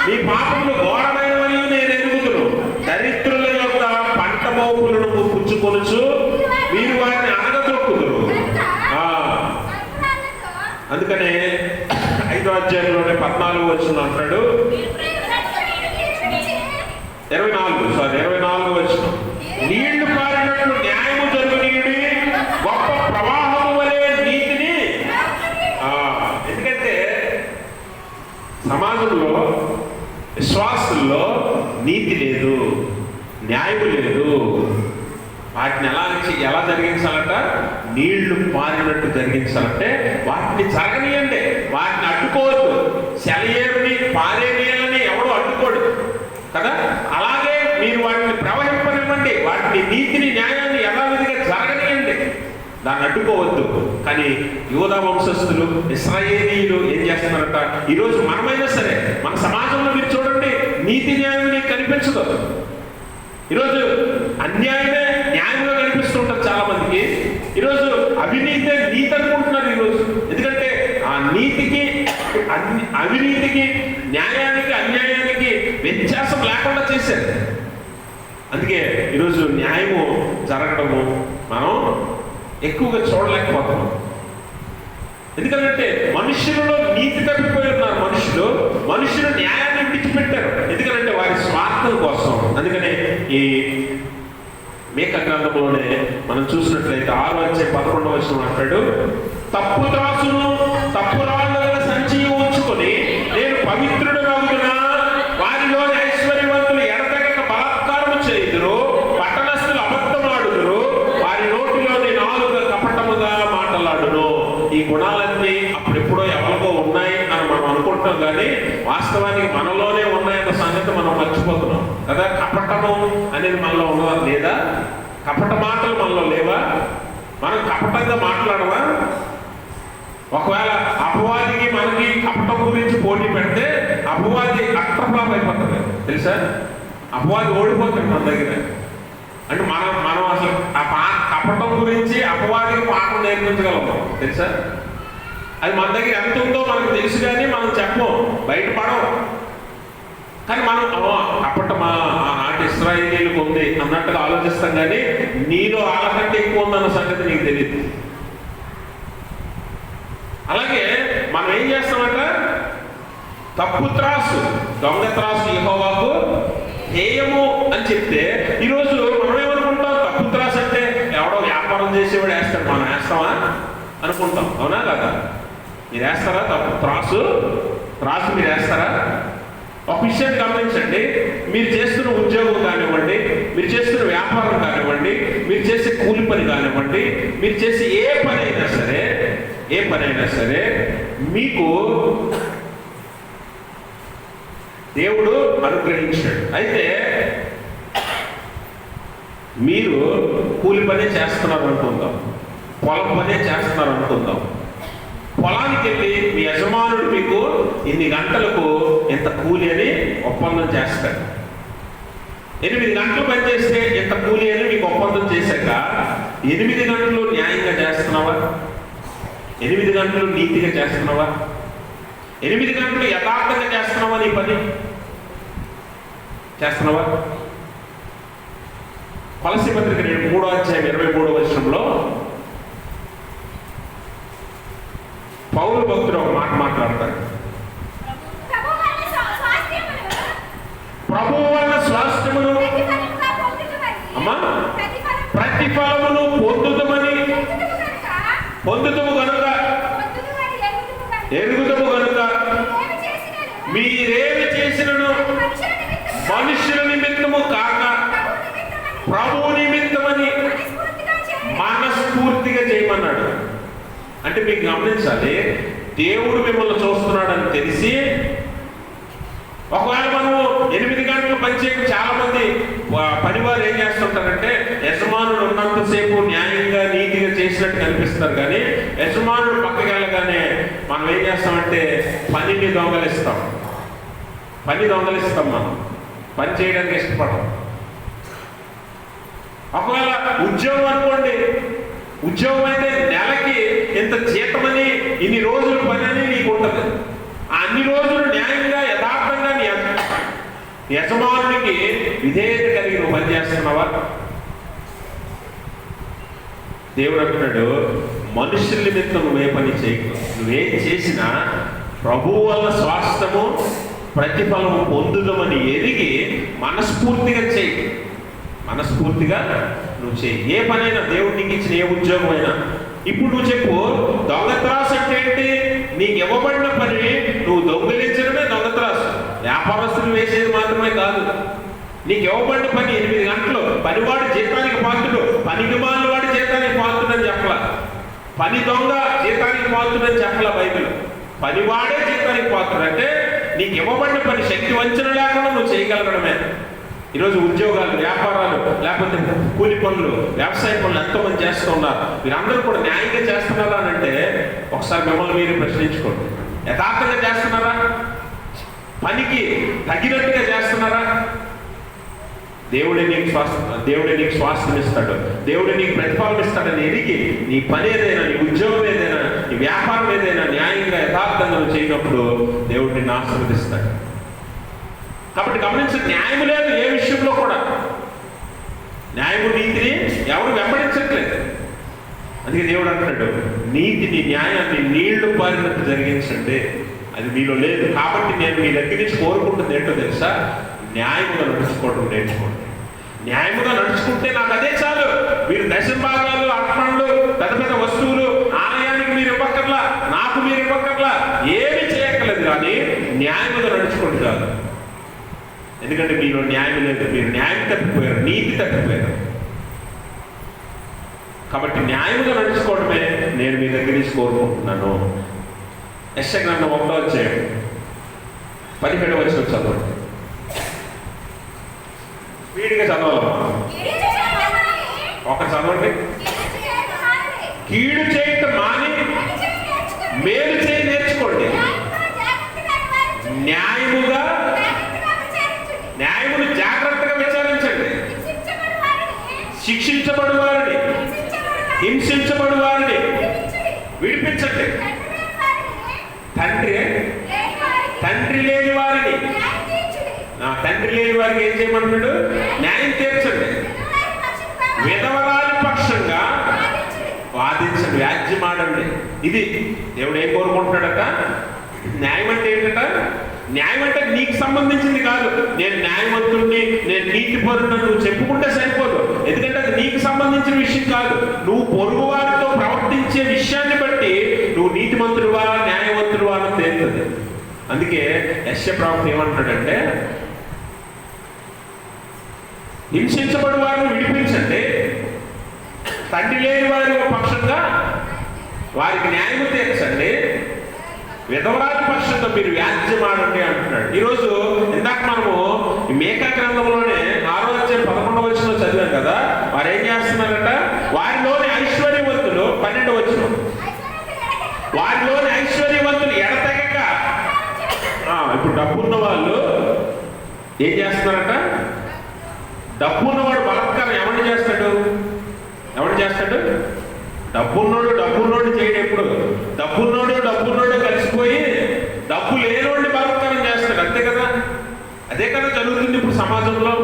మీ పాపములు ఘోరమైనవనియు నేను ఎరుగుదును. దరిద్రుల యొక్క పంట మోపులను పుచ్చుకొనుచు మీరు వారిని అనగదొక్కుదురు. అందుకనే 5వ అధ్యాయంలోనే 14వ వచనం అంటాడు, 24వ వచనం, నీళ్లు పారినట్లు న్యాయము జరుగునీయుడి గొప్ప ప్రవాహము వలె నీతిని. ఎందుకంటే సమాజంలో విశ్వాసుల్లో నీతి లేదు, న్యాయము లేదు. వాటిని ఎలా జరిగించాలంట? నీళ్లు పారినట్టు జరిగించాలంటే వాటిని జరగనీయండి, వాటిని అడ్డుకోవద్దు. సెలయేరుని పారే నీళ్ళని ఎవడో అడ్డుకోడు కదా. అలాగే మీరు వాటిని ప్రవహింపనివ్వండి, వాటిని నీతిని న్యాయాన్ని యథావిధిగా జరగనీయండి, దాన్ని అడ్డుకోవద్దు. కానీ యూదా వంశస్థులు ఇశ్రాయేలీయులు ఏం చేస్తున్నారట? ఈరోజు మనమైనా సరే మన సమాజంలో మీరు చూడండి, నీతి న్యాయం నీకు కనిపించదు. ఈరోజు అన్యాయమే న్యాయంగా కనిపిస్తుంటారు చాలా మందికి. ఈరోజు అవినీతే నీతి అనుకుంటున్నారు ఈరోజు. ఎందుకంటే ఆ నీతికి అవినీతికి, న్యాయానికి అన్యాయానికి వ్యత్యాసం లేకుండా చేశారు. అందుకే ఈరోజు న్యాయము జరగడము మనం ఎక్కువగా చూడలేకపోతున్నాం. ఎందుకంటే మనుషులలో నీతి తప్పిపోయి ఉన్నారు. మనుషులు న్యాయాన్ని విడిచిపెట్టారు. ఎందుకంటే వారి స్వార్థం కోసం. అందుకనే ఈ మీకా గ్రంథంలోనే మనం చూసినట్లయితే 6వ అధ్యాయం 11వ వచనం అంటాడు, తప్పు త్రాసును తప్పు రాళ్ళ సంచి ఉంచుకొని నేను పవిత్రుడు కావునా వారిలోని ఐశ్వర్యవంతులు ఎడతెగక బలాత్కారము చేయుదురు, పట్టణస్థులు అబద్ధమాడుదురు, వారి నోటిలోని నాలుక కపటముగా మాటలాడును. ఈ గుణాలన్నీ అప్పుడెప్పుడో ఎవరికో ఉన్నాయి అని మనం అనుకుంటాం, కానీ వాస్తవానికి మనలోనే ఉన్నాయన్న సంగతి మనం మర్చిపోతున్నాం కదా. కపటము అనేది మనలో ఉన్నదా లేదా? కపట మాటలు మనలో లేవా? మనం కపటంగా మాట్లాడవా? ఒకవేళ అపవాదికి మనకి కపటం గురించి పోటీ పెడితే అపవాది అట్రఫ్లాప్ అయిపోతుంది తెలుసా. అపవాది ఓడిపోతుంది మన దగ్గర. అంటే మనం అసలు కపటం గురించి అపవాదికి పాఠం నేర్పించగలం తెలుసా. అది మన దగ్గర ఎంత ఉందో మనకు తెలుసు, కానీ మనం చెప్పం, బయటపడం. కానీ మనం కపటమా ఆనాటి ఇశ్రాయేలీయులకు ఉంది అన్నట్టుగా ఆలోచిస్తాం, కానీ నీలో వాళ్ళకంటే ఎక్కువ ఉందన్న సంగతి నీకు తెలియదు. అలాగే మనం ఏం చేస్తామంట? తప్పు త్రాసు, దొంగ త్రాసు యెహోవాకు హేయము అని చెప్తే ఈరోజు మనం ఏమనుకుంటాం? తప్పు త్రాసు అంటే ఎవడో వ్యాపారం చేసేవాడు వేస్తాడు, మనం వేస్తామా అనుకుంటాం. అవునా కదా? మీరు వేస్తారా? తప్పు త్రాసు మీరు వేస్తారా? ఒక విషయాన్ని గమనించండి, మీరు చేస్తున్న ఉద్యోగం కానివ్వండి, మీరు చేస్తున్న వ్యాపారం కానివ్వండి, మీరు చేసే కూలి పని కానివ్వండి, మీరు చేసే ఏ పని అయినా సరే మీకు దేవుడు అనుగ్రహించాడు. అయితే మీరు కూలి పనే చేస్తున్నారు అనుకుందాం, పొలం పనే చేస్తున్నారు అనుకుందాం. పొలానికి వెళ్ళి మీ యజమానుడు మీకు ఇన్ని గంటలకు ఎంత కూలి అని ఒప్పందం చేస్తాడు. 8 గంటలు పనిచేస్తే ఎంత కూలి అని మీకు ఒప్పందం చేశాక 8 గంటలు న్యాయంగా చేస్తున్నావా? 8 గంటలు నీతిగా చేస్తున్నావా? 8 గంటలు యథార్థంగా చేస్తున్నావా? నీ పని చేస్తున్నావా? కొలస్సీ పత్రిక 3వ అధ్యాయం 23వ వచనంలో పౌలు భక్తుడు ఒక మాట మాట్లాడతాడు. ప్రభువు వలన స్వాస్థ్యమును అమ్మా ప్రతిఫలమును పొందుతము కనుక ఎరుగుదము కనుక మీరేమి చేసిన మనుషుల నిమిత్తము కాక ప్రభు నిమిత్తమని మనస్ఫూర్తిగా చేయమన్నాడు. అంటే మీకు గమనించాలి, దేవుడు మిమ్మల్ని చూస్తున్నాడని తెలిసి, ఒకవేళ మనము 8 గంటలు పనిచేయక చాలా మంది పనివారు ఏం చేస్తుంటారంటే యజమానుడు ఉన్నంతసేపు న్యాయంగా నీతిగా చేసినట్టు కనిపిస్తారు, కానీ యజమానుడు పక్కకి వెళ్ళగానే మనం ఏం చేస్తామంటే పని దొంగలిస్తాం. మనం పని చేయడానికి ఇష్టపడం. ఒకవేళ ఉద్యోగం అనుకోండి, ఉద్యోగం అయితే నెలకి ఇంత జీతమని, ఇన్ని రోజులు పని అని నీకు ఉంటుంది. అన్ని రోజులు న్యాయంగా యథార్థంగా నీ యజమానునికి విధేయత కలిగి నువ్వు పనిచేస్తున్నావా? దేవుడు అంటున్నాడు, మనుషుల నిమిత్తం నువ్వే పని చేయకు. నువ్వేం చేసినా ప్రభువు వల్ల స్వాస్థ్యము ప్రతిఫలము పొందుదామని ఎరిగి మనస్ఫూర్తిగా చేయి. మనస్ఫూర్తిగా నువ్వు చేయి. ఏ పనైనా, దేవుడు నీకు ఇచ్చిన ఏ ఉద్యోగం అయినా. ఇప్పుడు నువ్వు చెప్పు, దొంగత్రాసు అంటే ఏంటి? నీకు ఇవ్వబడిన పని నువ్వు దొంగిలించడమే దొంగత్రాసు. వ్యాపారస్తులు వేసేది మాత్రమే కాదు. నీకు ఇవ్వబడిన పని 8 గంటలు, పనివాడి జీతానికి పాత్రుడు, పనికిమాలిన వాడి జీతానికి పాత్రుడని చెప్పలా. పని దొంగ జీతానికి పాత్రుడని చెప్పలా బైబిల్. పనివాడే జీతానికి పాత్రుడు. అంటే నీకు ఇవ్వబడిన పని శక్తి వంచన లేకుండా నువ్వు చేయగలగడమే. ఈరోజు ఉద్యోగాలు, వ్యాపారాలు, లేకపోతే కూలి పనులు, వ్యవసాయ పనులు ఎంతోమంది చేస్తూ ఉన్నారు. మీరందరూ కూడా న్యాయంగా చేస్తున్నారా అని అంటే ఒకసారి మిమ్మల్ని మీరు ప్రశ్నించుకోండి. యథార్థంగా చేస్తున్నారా? పనికి తగినట్టుగా చేస్తున్నారా? దేవుడే నీకు స్వాస్థ్యం ఇస్తాడు, దేవుడే నీకు ప్రతిఫలం ఇస్తాడని ఎరిగి నీ పని ఏదైనా, నీ ఉద్యోగం ఏదైనా, నీ వ్యాపారం ఏదైనా న్యాయంగా యథార్థంగా చేయనప్పుడు దేవుడు నిన్ను ఆశీర్వదిస్తాడు. కాబట్టి గమనించి, న్యాయం లేదు ఏ విషయంలో కూడా. న్యాయము నీతిని ఎవరు వెంబడించట్లేదు. అందుకే దేవుడు అంటున్నాడు, నీతిని న్యాయాన్ని నీళ్లు పారినట్టు జరిగించండి. అది మీలో లేదు. కాబట్టి నేను మీ దగ్గర నుంచి కోరుకుంటుంది ఏంటో తెలుసా? న్యాయముగా నడుచుకోవడం నేర్చుకోండి. న్యాయముగా నడుచుకుంటే నాకు అదే చాలు. మీరు దశభాగాలు, అర్పణలు, పెద్ద పెద్ద వస్తువులు ఆలయానికి మీరు ఇవ్వక్కర్లా, నాకు మీరు ఇవ్వక్కర్లా, ఏమి చేయక్కర్లేదు. కానీ న్యాయముగా నడుచుకోండి చాలు. ఎందుకంటే మీలో న్యాయం లేదు. మీరు న్యాయం తప్పిపోయారు, నీతి తప్పిపోయారు. కాబట్టి న్యాయముగా నడుచుకోవడమే నేను మీ దగ్గర నుంచి కోరుకుంటున్నాను. యెషయా గ్రంథం 1వ అధ్యాయం 17వ వచనం చదవండి. స్పీడ్గా చదవాలి. ఒక చదవండి. కీడు చేయటం మాని మేలు చేయి నేర్చుకోండి. న్యాయమును జాగ్రత్తగా విచారించండి. శిక్షించబడు వారిని, హింసించబడు వారిని విడిపించండి. తండ్రి లేని వారిని, తండ్రి లేని వారికి ఏం చేయమంటున్నాడు? న్యాయం తీర్చండి. విధవరాలి పక్షంగా వాదించండి, వ్యాజ్యమాడండి. ఇది దేవుడు ఏం కోరుకుంటున్నాడట? న్యాయం అంటే ఏంటట? న్యాయం అంటే నీకు సంబంధించింది కాదు. నేను న్యాయవంతుడిని, నేను నీతి పరుడని నువ్వు చెప్పుకుంటే సరిపోదు. ఎందుకంటే అది నీకు సంబంధించిన విషయం కాదు. నువ్వు పొరుగు వారితో ప్రవర్తించే విషయాన్ని బట్టి నువ్వు నీతిమంతుడువా న్యాయవంతుడువా అని తేలుతుంది. అందుకే యెషయా ప్రవక్త ఏమంటాడంటే, హింసించబడి వారిని విడిపించండి, తండ్రి లేని వారి పక్షంగా వారికి న్యాయం తీర్చండి, విధవరాలి పక్షంగా మీరు వ్యాజ్యమాడండి అంటున్నాడు. ఈరోజు ఇందాక మనము మేకా గ్రంథంలోనే 6వ అధ్యాయం 11వ వచనంలో చదివాం కదా. వారు ఏం చేస్తున్నారట? వారిలోని ఐశ్వర్యవంతులు, 12వ వచనం, వారిలోని ఐశ్వర్యవంతులు ఎడతెగక, ఇప్పుడు డబ్బున్న వాళ్ళు ఏం చేస్తున్నారట? డబ్బున్నవాడు బలత్కారం ఎవరిని చేస్తాడు? డబ్బున్నోడు చేయడు. ఎప్పుడు డబ్బున్నోడు కలిసిపోయి డబ్బు లేనోడిని బలత్కారం చేస్తాడు. అంతే కదా? అదే కదా జరుగుతుంది ఇప్పుడు సమాజంలో.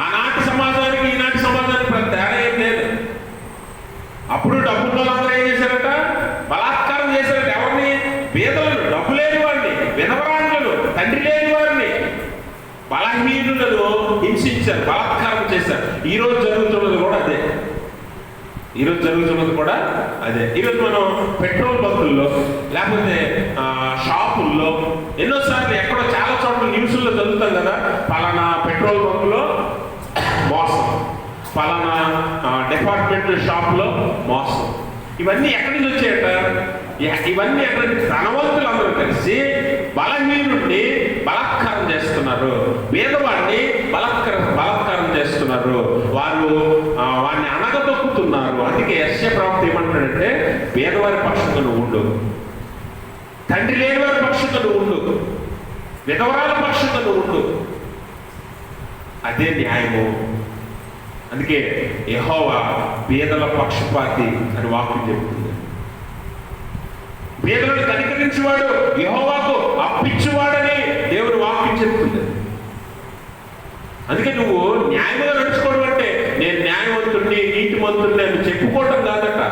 ఆనాటి సమాజానికి ఈనాటి సమాజానికి పెద్ద తేడా ఏం లేదు. అప్పుడు డబ్బున్న వాళ్ళందరూ ఏం చేశారట? బలాత్కారం చేశారట. ఎవరిని? పేదలను, డబ్బు లేని వారిని, విధవరాండ్లను, తండ్రి లేని వారిని, బలహీనులను హింసించారు, బలాత్కారం చేశారు. ఈరోజు జరుగుతున్నది కూడా అదే. ఈరోజు మనం పెట్రోల్ బంకుల్లో, లేకపోతే షాపుల్లో, ఎన్నోసార్లు ఎక్కడో చాలా చోట్ల న్యూస్ న్యూస్లో చదువుతాం కదా, పలానా పెట్రోల్ బంక్లో మోసం, పలానా డిపార్ట్మెంటల్ షాప్లో మోసం. ఇవన్నీ ఎక్కడి నుంచి వచ్చాయట? ఇవన్నీ ఎక్కడి నుంచి? ధనవంతులు అందరూ కలిసి బలహీనుడిని బలాత్కారం చేస్తున్నారు, పేదవాడిని బలాత్కారం చేస్తున్నారు, వాడిని అణగదొక్కుతున్నారు. అందుకే యెషయా ప్రవక్త ఏమంటాడంటే, పేదవారి పక్షంగా నువ్వు ఉండు, తండ్రి లేని వారి పక్షంగా నువ్వు ఉండు, విధవరాల పక్షంగా నువ్వు ఉండు, అదే న్యాయము. అందుకే యెహోవా పేదల పక్షపాతి అని వాక్యం చెబుతుంది. పేదలను కనికరించేవాడు, యెహోవాకు అప్పించేవాడని దేవుని వాక్యం చెబుతుంది. అందుకే నువ్వు న్యాయంగా నడుచుకోవడం అంటే నేను న్యాయవంతుడిని, నీతిమంతుడిని అని చెప్పుకోవడం కాదట.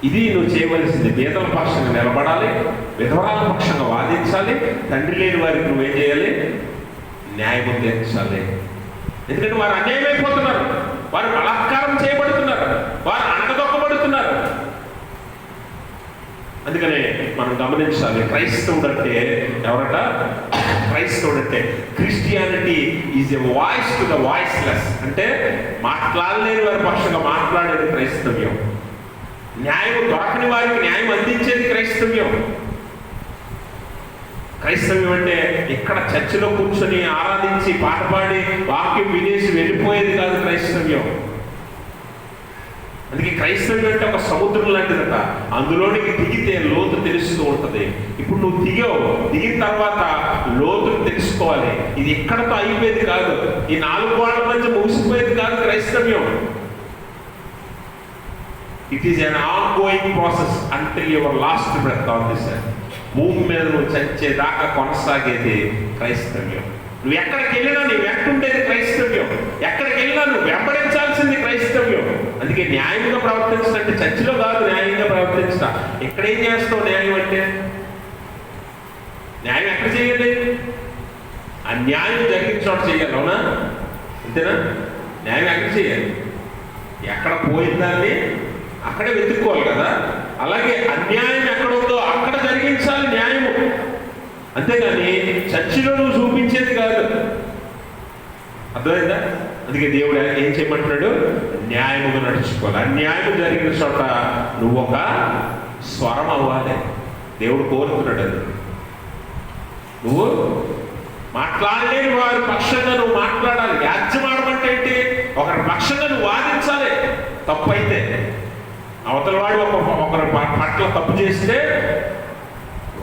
ఇది నువ్వు చేయవలసింది. పేదల పక్షంగా నిలబడాలి, విధవరాల పక్షంగా వాదించాలి, తండ్రి లేని వారికి నువ్వేం చేయాలి? న్యాయం తీర్చాలి. ఎందుకంటే వారు అన్యాయమైపోతున్నారు, వారు బలాత్కారం చేయబడుతున్నారు, వారు అణగదొక్కబడుతున్నారు. అందుకనే మనం గమనించాలి, క్రైస్తవుడు అంటే ఎవరట? క్రైస్తవుడు అంటే Christianity is a voice to the voiceless. అంటే మాట్లాడలేని వారి పక్షంగా మాట్లాడేది క్రైస్తవ్యం. న్యాయం దొరకని వారికి న్యాయం అందించేది క్రైస్తవ్యం. క్రైస్తవ్యం అంటే ఇక్కడ చర్చిలో కూర్చొని ఆరాధించి పాట పాడి వాక్యం వినేసి వెళ్ళిపోయేది కాదు క్రైస్తవ్యం. అందుకే క్రైస్తవ్యం అంటే ఒక సముద్రం లాంటిదట. అందులోనికి దిగితే లోతు తెలుస్తూ ఉంటుంది. ఇప్పుడు నువ్వు దిగిన తర్వాత లోతును తెలుసుకోవాలి. ఇది ఎక్కడతో అయిపోయేది కాదు, ఈ 4 గోడల మధ్య ముగిసిపోయేది కాదు క్రైస్తవ్యం. It is an ongoing process until your last breath on this earth. భూమి మీద నువ్వు చచ్చేదాకా కొనసాగేది క్రైస్తవ్యం. నువ్వు ఎక్కడికి వెళ్ళినా నీ వెంటుండేది క్రైస్తవ్యం. ఎక్కడికి వెళ్ళినా నువ్వు వెంబడించాల్సింది క్రైస్తవ్యం. అందుకే న్యాయంగా ప్రవర్తించడం అంటే చర్చిలో కాదు, న్యాయంగా ప్రవర్తించడం. ఎక్కడేం చేస్తావు న్యాయం అంటే? న్యాయం ఎక్కడ చేయాలి? అన్యాయం జరిగిన చోట చేయాలి. అవునా? అంతేనా? న్యాయం ఎక్కడ చేయాలి? ఎక్కడ పోయిందాన్ని అక్కడే వెతుక్కోవాలి కదా. అలాగే అన్యాయం ఎక్కడ ఉందో అక్కడ జరిగించాలి న్యాయము. అంతేగాని చర్చిలో నువ్వు చూపించేది కాదు. అర్థమైందా? అందుకే దేవుడు ఏం చేయమంటున్నాడు? న్యాయముగా నడుచుకోవాలి. అన్యాయం జరిగిన చోట నువ్వు ఒక స్వరం అవ్వాలి. దేవుడు కోరుతున్నాడు అది. నువ్వు మాట్లాడలేని వారి పక్షంగా నువ్వు మాట్లాడాలి. వ్యాజ్యం ఆడమంటే ఏంటి? ఒకరి పక్షంగా నువ్వు వాదించాలి. తప్పు అయితే అవతల వాడు ఒకరి పట్ల తప్పు చేస్తే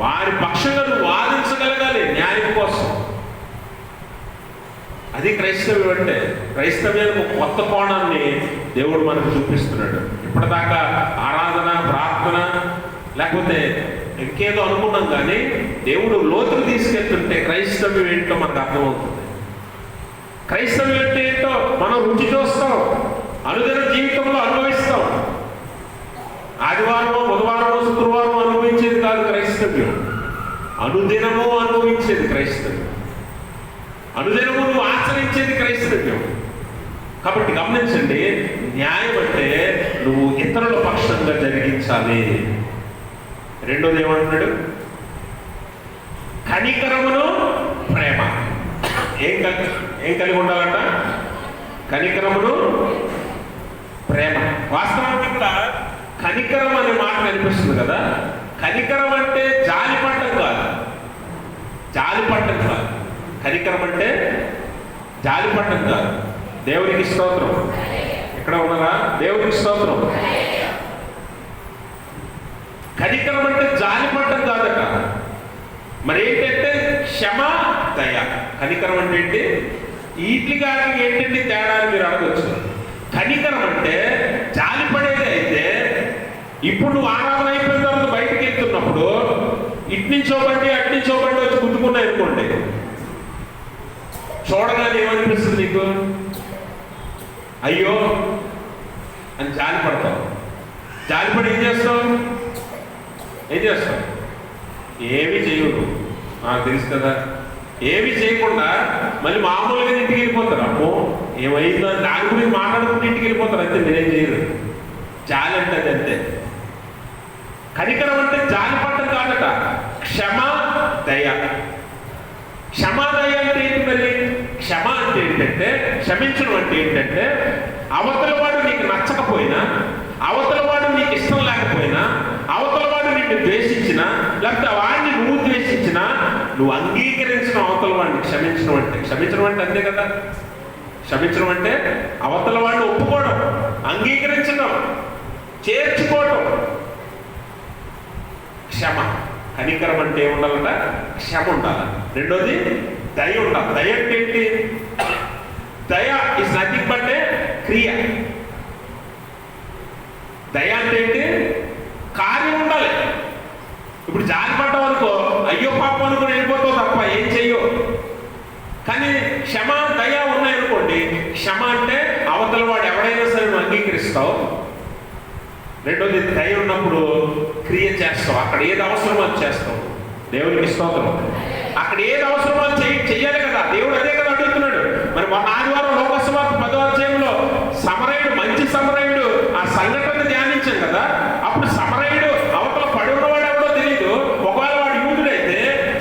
వారి పక్షంగా నువ్వు వాదించగలగాలి న్యాయం కోసం. అది క్రైస్తవ్యం అంటే. క్రైస్తవ్యానికి ఒక కొత్త కోణాన్ని దేవుడు మనకు చూపిస్తున్నాడు. ఇప్పటిదాకా ఆరాధన, ప్రార్థన లేకపోతే ఇంకేదో అనుకున్నాం, కానీ దేవుడు లోతులు తీసుకెళ్తుంటే క్రైస్తవ్యం ఏంటో మనకు అర్థమవుతుంది. క్రైస్తవ్యం అంటే ఏంటో మనం రుచి చూస్తాం, అనుదిన జీవితంలో అనుభవిస్తాం. ఆదివారమో, బుధవారమో, శుక్రవారమో అనుభవించేది కాదు క్రైస్తవ్యం. అనుదినము అనుభవించేది క్రైస్తవ్యం. అనుదినము నువ్వు ఆచరించేది క్రైస్తవ్యం. కాబట్టి గమనించండి, న్యాయం అంటే నువ్వు ఇతరుల పక్షంగా జరిగించాలి. రెండోది ఏమంటున్నాడు? కనికరమును ప్రేమ. ఏం కలిగి ఉండాలంట? కనికరమును ప్రేమ. వాస్తవానికి ఇక్కడ కనికరం అనే మాట కనిపిస్తుంది కదా. కనికరం అంటే జాలిపడటం కాదు, జాలిపడటం కాదు. కనికరం అంటే జాలిపడటం కాదు. దేవునికి స్తోత్రం. ఎక్కడ ఉన్నారా? దేవునికి స్తోత్రం. కనికరం అంటే జాలిపడటం కాదట. మరి ఏంటంటే క్షమ, దయ. కనికరం అంటే ఏంటి? వీటికి ఏంటంటే తేడా అని మీరు అడగచ్చు. కనికరం అంటే జాలిపడేది అయితే, ఇప్పుడు నువ్వు ఆరాధన అయిపోయిన తర్వాత బయటికి వెళ్తున్నప్పుడు ఇట్నుంచో బండి అట్నుంచో బండి వచ్చి గుద్దుకున్నాయి అనుకోండి, చూడగానే ఏమనిపిస్తుంది నీకు? అయ్యో అని జాలిపడతావు. జాలిపడి ఏం చేస్తావు? ఏమీ చేయవు. నాకు తెలుసు కదా. ఏమీ చేయకుండా మళ్ళీ మామూలుగా ఇంటికి వెళ్ళిపోతారు. అమ్మో ఏమైందో దాని గురించి మాట్లాడుకుంటే ఇంటికి వెళ్ళిపోతారు. అంతే, మీరేం చేయరు. జాలి అంటే అది అంతే. కనికరం అంటే జాలి పడటం కాదట, క్షమ, దయ. క్షమాదయ అంటే ఏంటి మరి? క్షమ అంటే ఏంటంటే, క్షమించడం అంటే ఏంటంటే, అవతల వాడు నీకు నచ్చకపోయినా, అవతల వాడు నీకు ఇష్టం లేకపోయినా, అవతల వాడు నిన్ను ద్వేషించినా, లేకపోతే వాడిని నువ్వు ద్వేషించినా, నువ్వు అంగీకరించిన అవతల వాడిని క్షమించడం అంటే. క్షమించడం అంటే అంతే కదా. క్షమించడం అంటే అవతల వాడిని ఒప్పుకోవడం, అంగీకరించడం, చేర్చుకోవడం. క్షమ. కనికరం అంటే ఏముండాలంట? క్షమ ఉండాలి. రెండోది దయ ఉండాలి. దయ అంటే ఏంటి? దయ ఇస్ నథింగ్ బట్ ఏ క్రియ. దయ అంటే ఏంటి? కార్యం ఉండాలి. ఇప్పుడు జారి పడ్డావు అనుకో, అయ్యో పాపం అనుకుని వెళ్ళిపోతావు తప్ప ఏం చెయ్యో. కానీ క్షమ దయ ఉన్నాయనుకోండి, క్షమ అంటే అవతల వాడు ఎవడైనా సరే నువ్వు అంగీకరిస్తావు. రెండోది దయ ఉన్నప్పుడు క్రియ చేస్తావు. అక్కడ ఏది అవసరమో అది చేస్తావు. దేవునికి స్తోత్రం. అక్కడ ఏది అవసరమో అది చెయ్యాలి కదా. దేవుడు అదే కదా అడుగుతున్నాడు. మరి మొన్న ఆదివారం లోకసువార్త 10వ అధ్యాయంలో సమరయుడు, మంచి సమరయుడు, ఆ సంఘటన ధ్యానించాం కదా. అప్పుడు సమరయుడు అవతల పడి ఉన్నవాడు ఎవడో తెలియదు. ఒకవేళ వాడు యూదుడైతే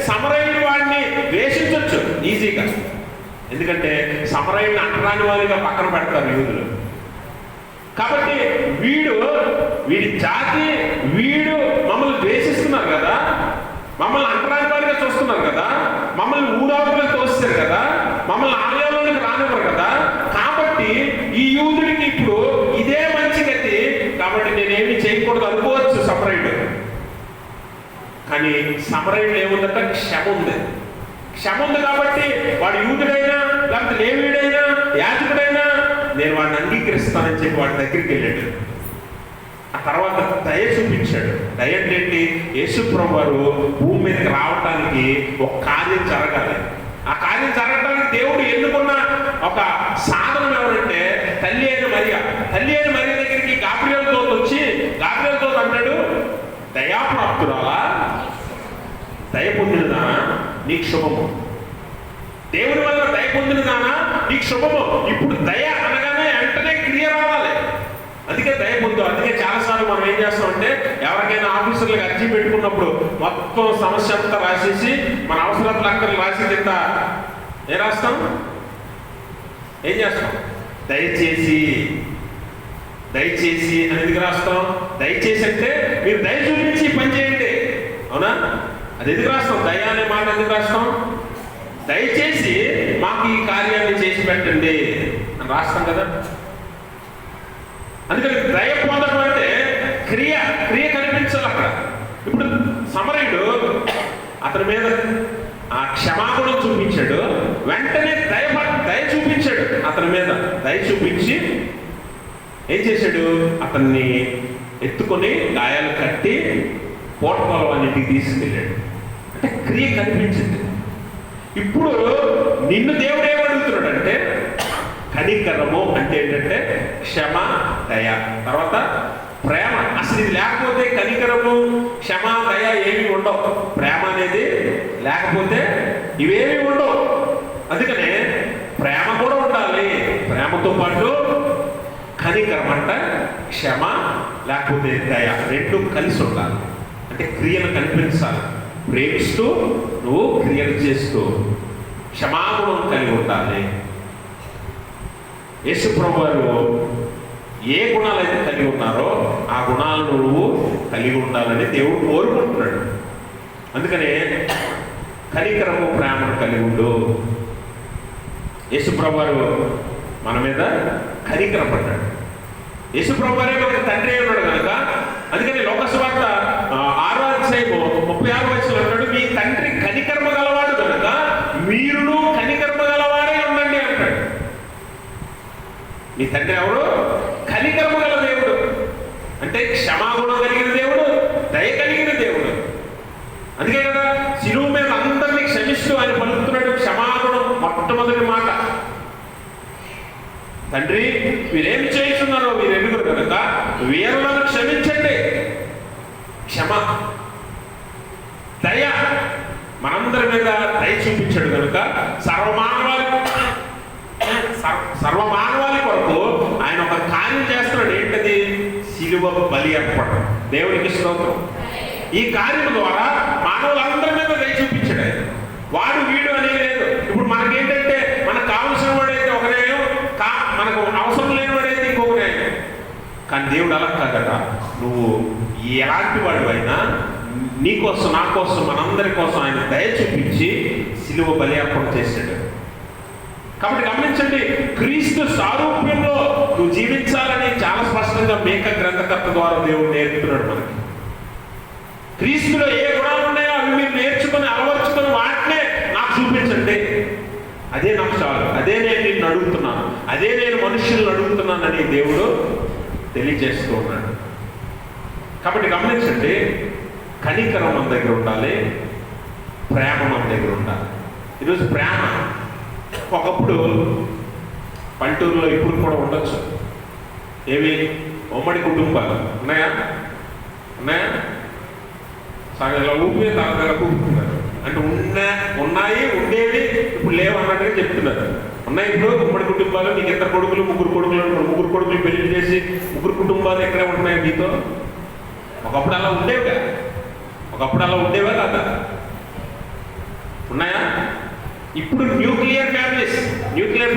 సమరయుడు వాడిని ద్వేషించవచ్చు ఈజీగా. ఎందుకంటే సమరయుడిని అంటరాని వారిగా పక్కన పెడతారు యూదులు. కాబట్టి వీడి జాతి, వీడు మమ్మల్ని ద్వేషిస్తున్నారు కదా, మమ్మల్ని అంటరాని వారిగా చూస్తున్నారు కదా, మమ్మల్ని ఊడాకులుగా తోస్తారు కదా, మమ్మల్ని ఆలయంలోనికి రానివ్వరు కదా. కాబట్టి ఈ యూదుడికి ఇప్పుడు ఇదే మంచి గతి. కాబట్టి నేనేమి చేయకూడదు అనుకోవచ్చు సమరయుడు. కానీ సమరయుడు ఏముందంట? క్షమ ఉంది. క్షమ ఉంది కాబట్టి వాడు యూదుడైనా, లేకపోతే లేవీయుడైనా, యాజకుడైనా నేను వాడిని అంగీకరిస్తానని చెప్పి వాడి దగ్గరికి వెళ్ళాడు. ఆ తర్వాత దయ చూపించాడు. దయ అంటే ఏంటి? యేసుప్రభువు వారు భూమి మీదకి రావటానికి ఒక కార్యం జరగాలి. ఆ కార్యం జరగడానికి దేవుడు ఎన్నుకున్న ఒక సాధనం ఎవరంటే తల్లి అయిన మరియ. తల్లి అయిన మరియ దగ్గరికి గాబ్రియల్ దూత వచ్చి, గాబ్రియల్ దూత అంటాడు, దయాప్రాప్తురాలా, దయ పొందినదానా నీకు శుభము. దేవుడి వల్ల దయ పొందినదానా నీకు శుభము. ఇప్పుడు దయ అనగానే వెంటనే క్రియ రావాలి. అందుకే దయ పొందు. అందుకే చాలాసార్లు మనం ఏం చేస్తామంటే, ఎవరికైనా ఆఫీసర్లకు అర్జీ పెట్టుకున్నప్పుడు మొత్తం సమస్య అంతా రాసేసి మన అవసరాలు అక్కర్లు రాసి కింద ఏం రాస్తాం? ఏం చేస్తాం? దయచేసి దయచేసి అని ఎందుకు రాస్తాం? దయచేసి అంటే మీరు దయ చూపించి పని చేయండి. అవునా? అది ఎందుకు రాస్తాం? దయ అనే మాట ఎందుకు రాస్తాం? దయచేసి మాకు ఈ కార్యాన్ని చేసి పెట్టండి అని రాస్తాం కదా. అందుకని దయ పొందడం అంటే క్రియ కనిపించాలి అక్కడ. ఇప్పుడు సమరయుడు అతని మీద ఆ క్షమాగుణం చూపించాడు. వెంటనే దయ చూపించాడు అతని మీద. దయ చూపించి ఏం చేశాడు? అతన్ని ఎత్తుకొని గాయాలు కట్టి పోటపొలం అన్నింటికి తీసుకెళ్ళాడు. అంటే క్రియ కనిపించింది. ఇప్పుడు నిన్ను దేవుడు ఏమడుగుతున్నాడు అంటే, కనికరము అంటే ఏంటంటే క్షమ, దయ, తర్వాత ప్రేమ. అసలు ఇది లేకపోతే కనికరము, క్షమ, దయ ఏమి ఉండవు. ప్రేమ అనేది లేకపోతే ఇవేమి ఉండవు. అందుకనే ప్రేమ కూడా ఉండాలి. ప్రేమతో పాటు కనికరం అంటే క్షమ లేకపోతే దయ రెండు కలిసి ఉండాలి. అంటే క్రియలు కనిపించాలి. ప్రేమిస్తూ నువ్వు క్రియలు చేస్తూ క్షమాగుణం కలిగి ఉండాలి. యేసుప్రభు వారు ఏ గుణాలైతే కలిగి ఉన్నారో ఆ గుణాలను నువ్వు కలిగి ఉండాలని దేవుడు కోరుకుంటున్నాడు. అందుకనే కనికరము, ప్రేమను కలిగి ఉండు. యేసుప్రభు వారు మన మీద కనికరం పడ్డాడు. యేసుప్రభు వారే మనకు తండ్రి ఉన్నాడు కనుక, అందుకని లోకసువార్త 6వ అధ్యాయము 36వ వచనంలో అంటాడు, మీ తండ్రి కనికర్మ గలవాడు కనుక మీరును కనికర్మ గలవాడే ఉండండి అంటాడు. మీ తండ్రి ఎవరు? కనికర్మ గల దేవుడు. అంటే క్షమాగుణం కలిగిన దేవుడు, దయ కలిగిన దేవుడు. అందుకే కదా శిలువ మీద అందరినీ క్షమిస్తూ ఆయన పలుకుతున్నాడు క్షమాగుణం. మొట్టమొదటి మాట, తండ్రి మీరేం చేస్తున్నారో మీరు ఎరుగురు కనుక వీరులను క్షమించండి. క్షమ, దయ, మనందరి మీద దయ చూపించాడు కనుక సర్వమానవాళి కొరకు ఆయన ఒక కార్యం చేస్తున్నాడు. ఏంటది? శిలువ బలి అర్పణం. దేవునికి స్తోత్రం. ఈ కార్యం ద్వారా మానవులందరి మీద దయ చూపించాడు ఆయన. వాడు వీడు అనేది కానీ దేవుడు అలా కాదట, నువ్వు ఎలాంటి వాడు అయినా నీ కోసం, నా కోసం, మనందరి కోసం ఆయన దయ చూపించి సిలువ బలి అర్పణ చేశాడు. కాబట్టి గమనించండి, క్రీస్తు సారూప్యంలో నువ్వు జీవించాలని చాలా స్పష్టంగా మేక గ్రంథకర్త ద్వారా దేవుడు నేర్పుతున్నాడు మనకి. క్రీస్తులో ఏ గుణాలు ఉన్నాయో అవి మీరు నేర్చుకొని అలవర్చుకొని వాటినే నాకు చూపించండి, అదే నాకు చాలు, అదే నేను నిన్ను అడుగుతున్నాను, అదే నేను మనుషులను అడుగుతున్నానని దేవుడు తెలియజేస్తూ ఉన్నాడు. కాబట్టి గమనించండి, కనికరం మన దగ్గర ఉండాలి, ప్రేమ మన దగ్గర ఉండాలి. ఈరోజు ప్రేమ ఒకప్పుడు పల్లెటూరులో ఇప్పుడు కూడా ఉండొచ్చు. ఏవి ఉమ్మడి కుటుంబాలు ఉన్నాయా? సగల ఊపి తగల కూపుతున్నారు అంటే ఉన్నాయి, ఉండేవి, ఇప్పుడు లేవు అన్నట్టుగా చెప్తున్నారు. ఉన్నాయి ఇప్పుడు ఉమ్మడి కుటుంబాలు, నీకు ఇద్దరు కొడుకులు, ముగ్గురు కొడుకులు పెళ్లి చేసి ముగ్గురు కుటుంబాలు ఎక్కడే ఉంటున్నాయి మీతో? ఒకప్పుడు అలా ఉండేవా కదా? ఉన్నాయా? ఇప్పుడు న్యూక్లియర్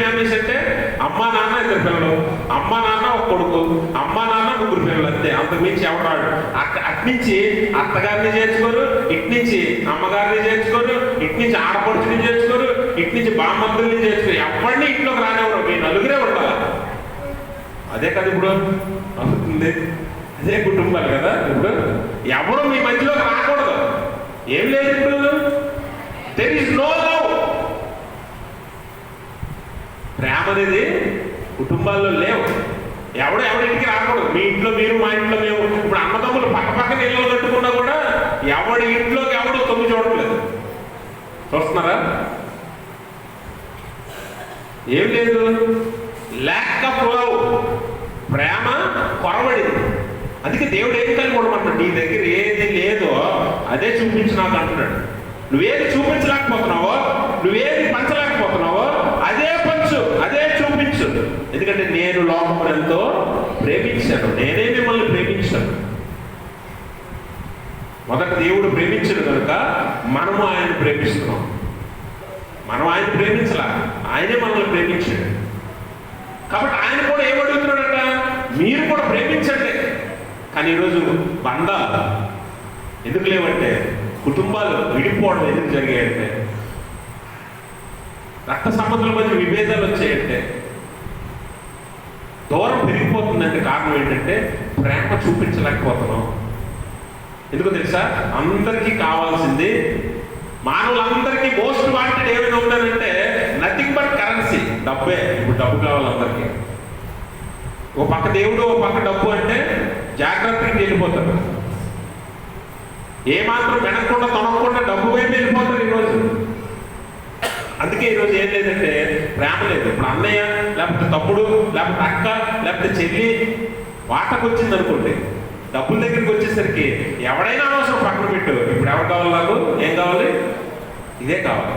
ఫ్యామిలీస్ అంటే అమ్మా నాన్న ఇద్దరు పిల్లలు, అమ్మా నాన్న ఒక కొడుకు, అమ్మా నాన్న ముగ్గురు పిల్లలు, అంతే. అంతకుమించి ఎవరు రాడు. అట్నుంచి అత్తగారిని చేర్చుకోరు, ఇట్నుంచి అమ్మగారిని చేర్చుకోరు, ఇట్నుంచి ఆడపడుచుని చేర్చుకోరు, ఇట్నుంచి బామ్మద్దుల్ని చేర్చుకోరు. ఎవరిని ఇంట్లోకి రానివ్వరు, మీ నలుగురే ఉండాలి. అదే కదా ఇప్పుడు అవుతుంది, అదే కుటుంబాలు కదా. ఇప్పుడు ఎవరు మీ మధ్యలోకి రాకూడదు. ఏం లేదు ఇప్పుడు, దెర్ ఈజ్ నో లవ్. ప్రేమ అనేది కుటుంబాల్లో లేవు. ఎవడింటికి రాకూడదు. మీ ఇంట్లో మీరు, మా ఇంట్లో మేము. ఇప్పుడు అన్నదమ్ములు పక్కన ఇళ్ళు కట్టుకున్నా కూడా ఎవడి ఇంట్లోకి ఎవడు తొమ్మిది చూడట్లేదు. చూస్తున్నారా? ఏం లేదు, ల్యాక్ ఆఫ్ లవ్, ప్రేమ కొరబడింది. అందుకే దేవుడు ఏం కలిగి ఉండమంటాడు, నీ దగ్గర ఏది లేదో అదే చూపించు నాకు అంటున్నాడు. నువ్వేది చూపించలేకపోతున్నావో, నువ్వేది పంచలేకపోతున్నావో అదే పంచు, అదే చూపించు. ఎందుకంటే నేను లోకమును ఎంతో ప్రేమించాను, నేనే మిమ్మల్ని ప్రేమించాను. మొదట దేవుడు ప్రేమించడు కనుక మనము ఆయన్ని ప్రేమిస్తున్నాం. మనం ఆయన ప్రేమించలా, ఆయనే మనల్ని ప్రేమించాడు. కాబట్టి ఆయన కూడా ఏమడుగుతున్నాడట, మీరు కూడా ప్రేమించండి. కానీ ఈరోజు బంధాలు ఎందుకు లేవంటే, కుటుంబాలు విడిపోవడం ఎందుకు జరిగాయంటే, రక్త సంబంధాల మధ్య విభేదాలు వచ్చాయంటే, దూరం పెరిగిపోతుందంటే కారణం ఏంటంటే ప్రేమ చూపించలేకపోతున్నాం. ఎందుకో తెలుసా? అందరికీ కావాల్సింది, మానవులందరికీ మోస్ట్ వాంటెడ్ ఏమైనా ఉండాలంటే నథింగ్ బట్ కరెన్సీ, డబ్బే. ఇప్పుడు డబ్బు కావాలి అందరికీ. ఓ పక్క దేవుడు, ఓ పక్క డబ్బు అంటే జాగ్రత్తగా వెళ్ళిపోతారు. ఏమాత్రం వెనక్కుండా తొనకుండా డబ్బు వైపు వెళ్ళిపోతారు ఈరోజు. అందుకే ఈరోజు ఏం లేదంటే ప్రేమ లేదు. ఇప్పుడు అన్నయ్య లేకపోతే తమ్ముడు లేకపోతే అక్క లేకపోతే చెల్లి వాటకు వచ్చింది అనుకోండి, డబ్బుల దగ్గరికి వచ్చేసరికి ఎవడైనా అవసరం పక్కన పెట్టు. ఇప్పుడు ఎవరు కావాలి, నాకు ఏం కావాలి, ఇదే కావాలి.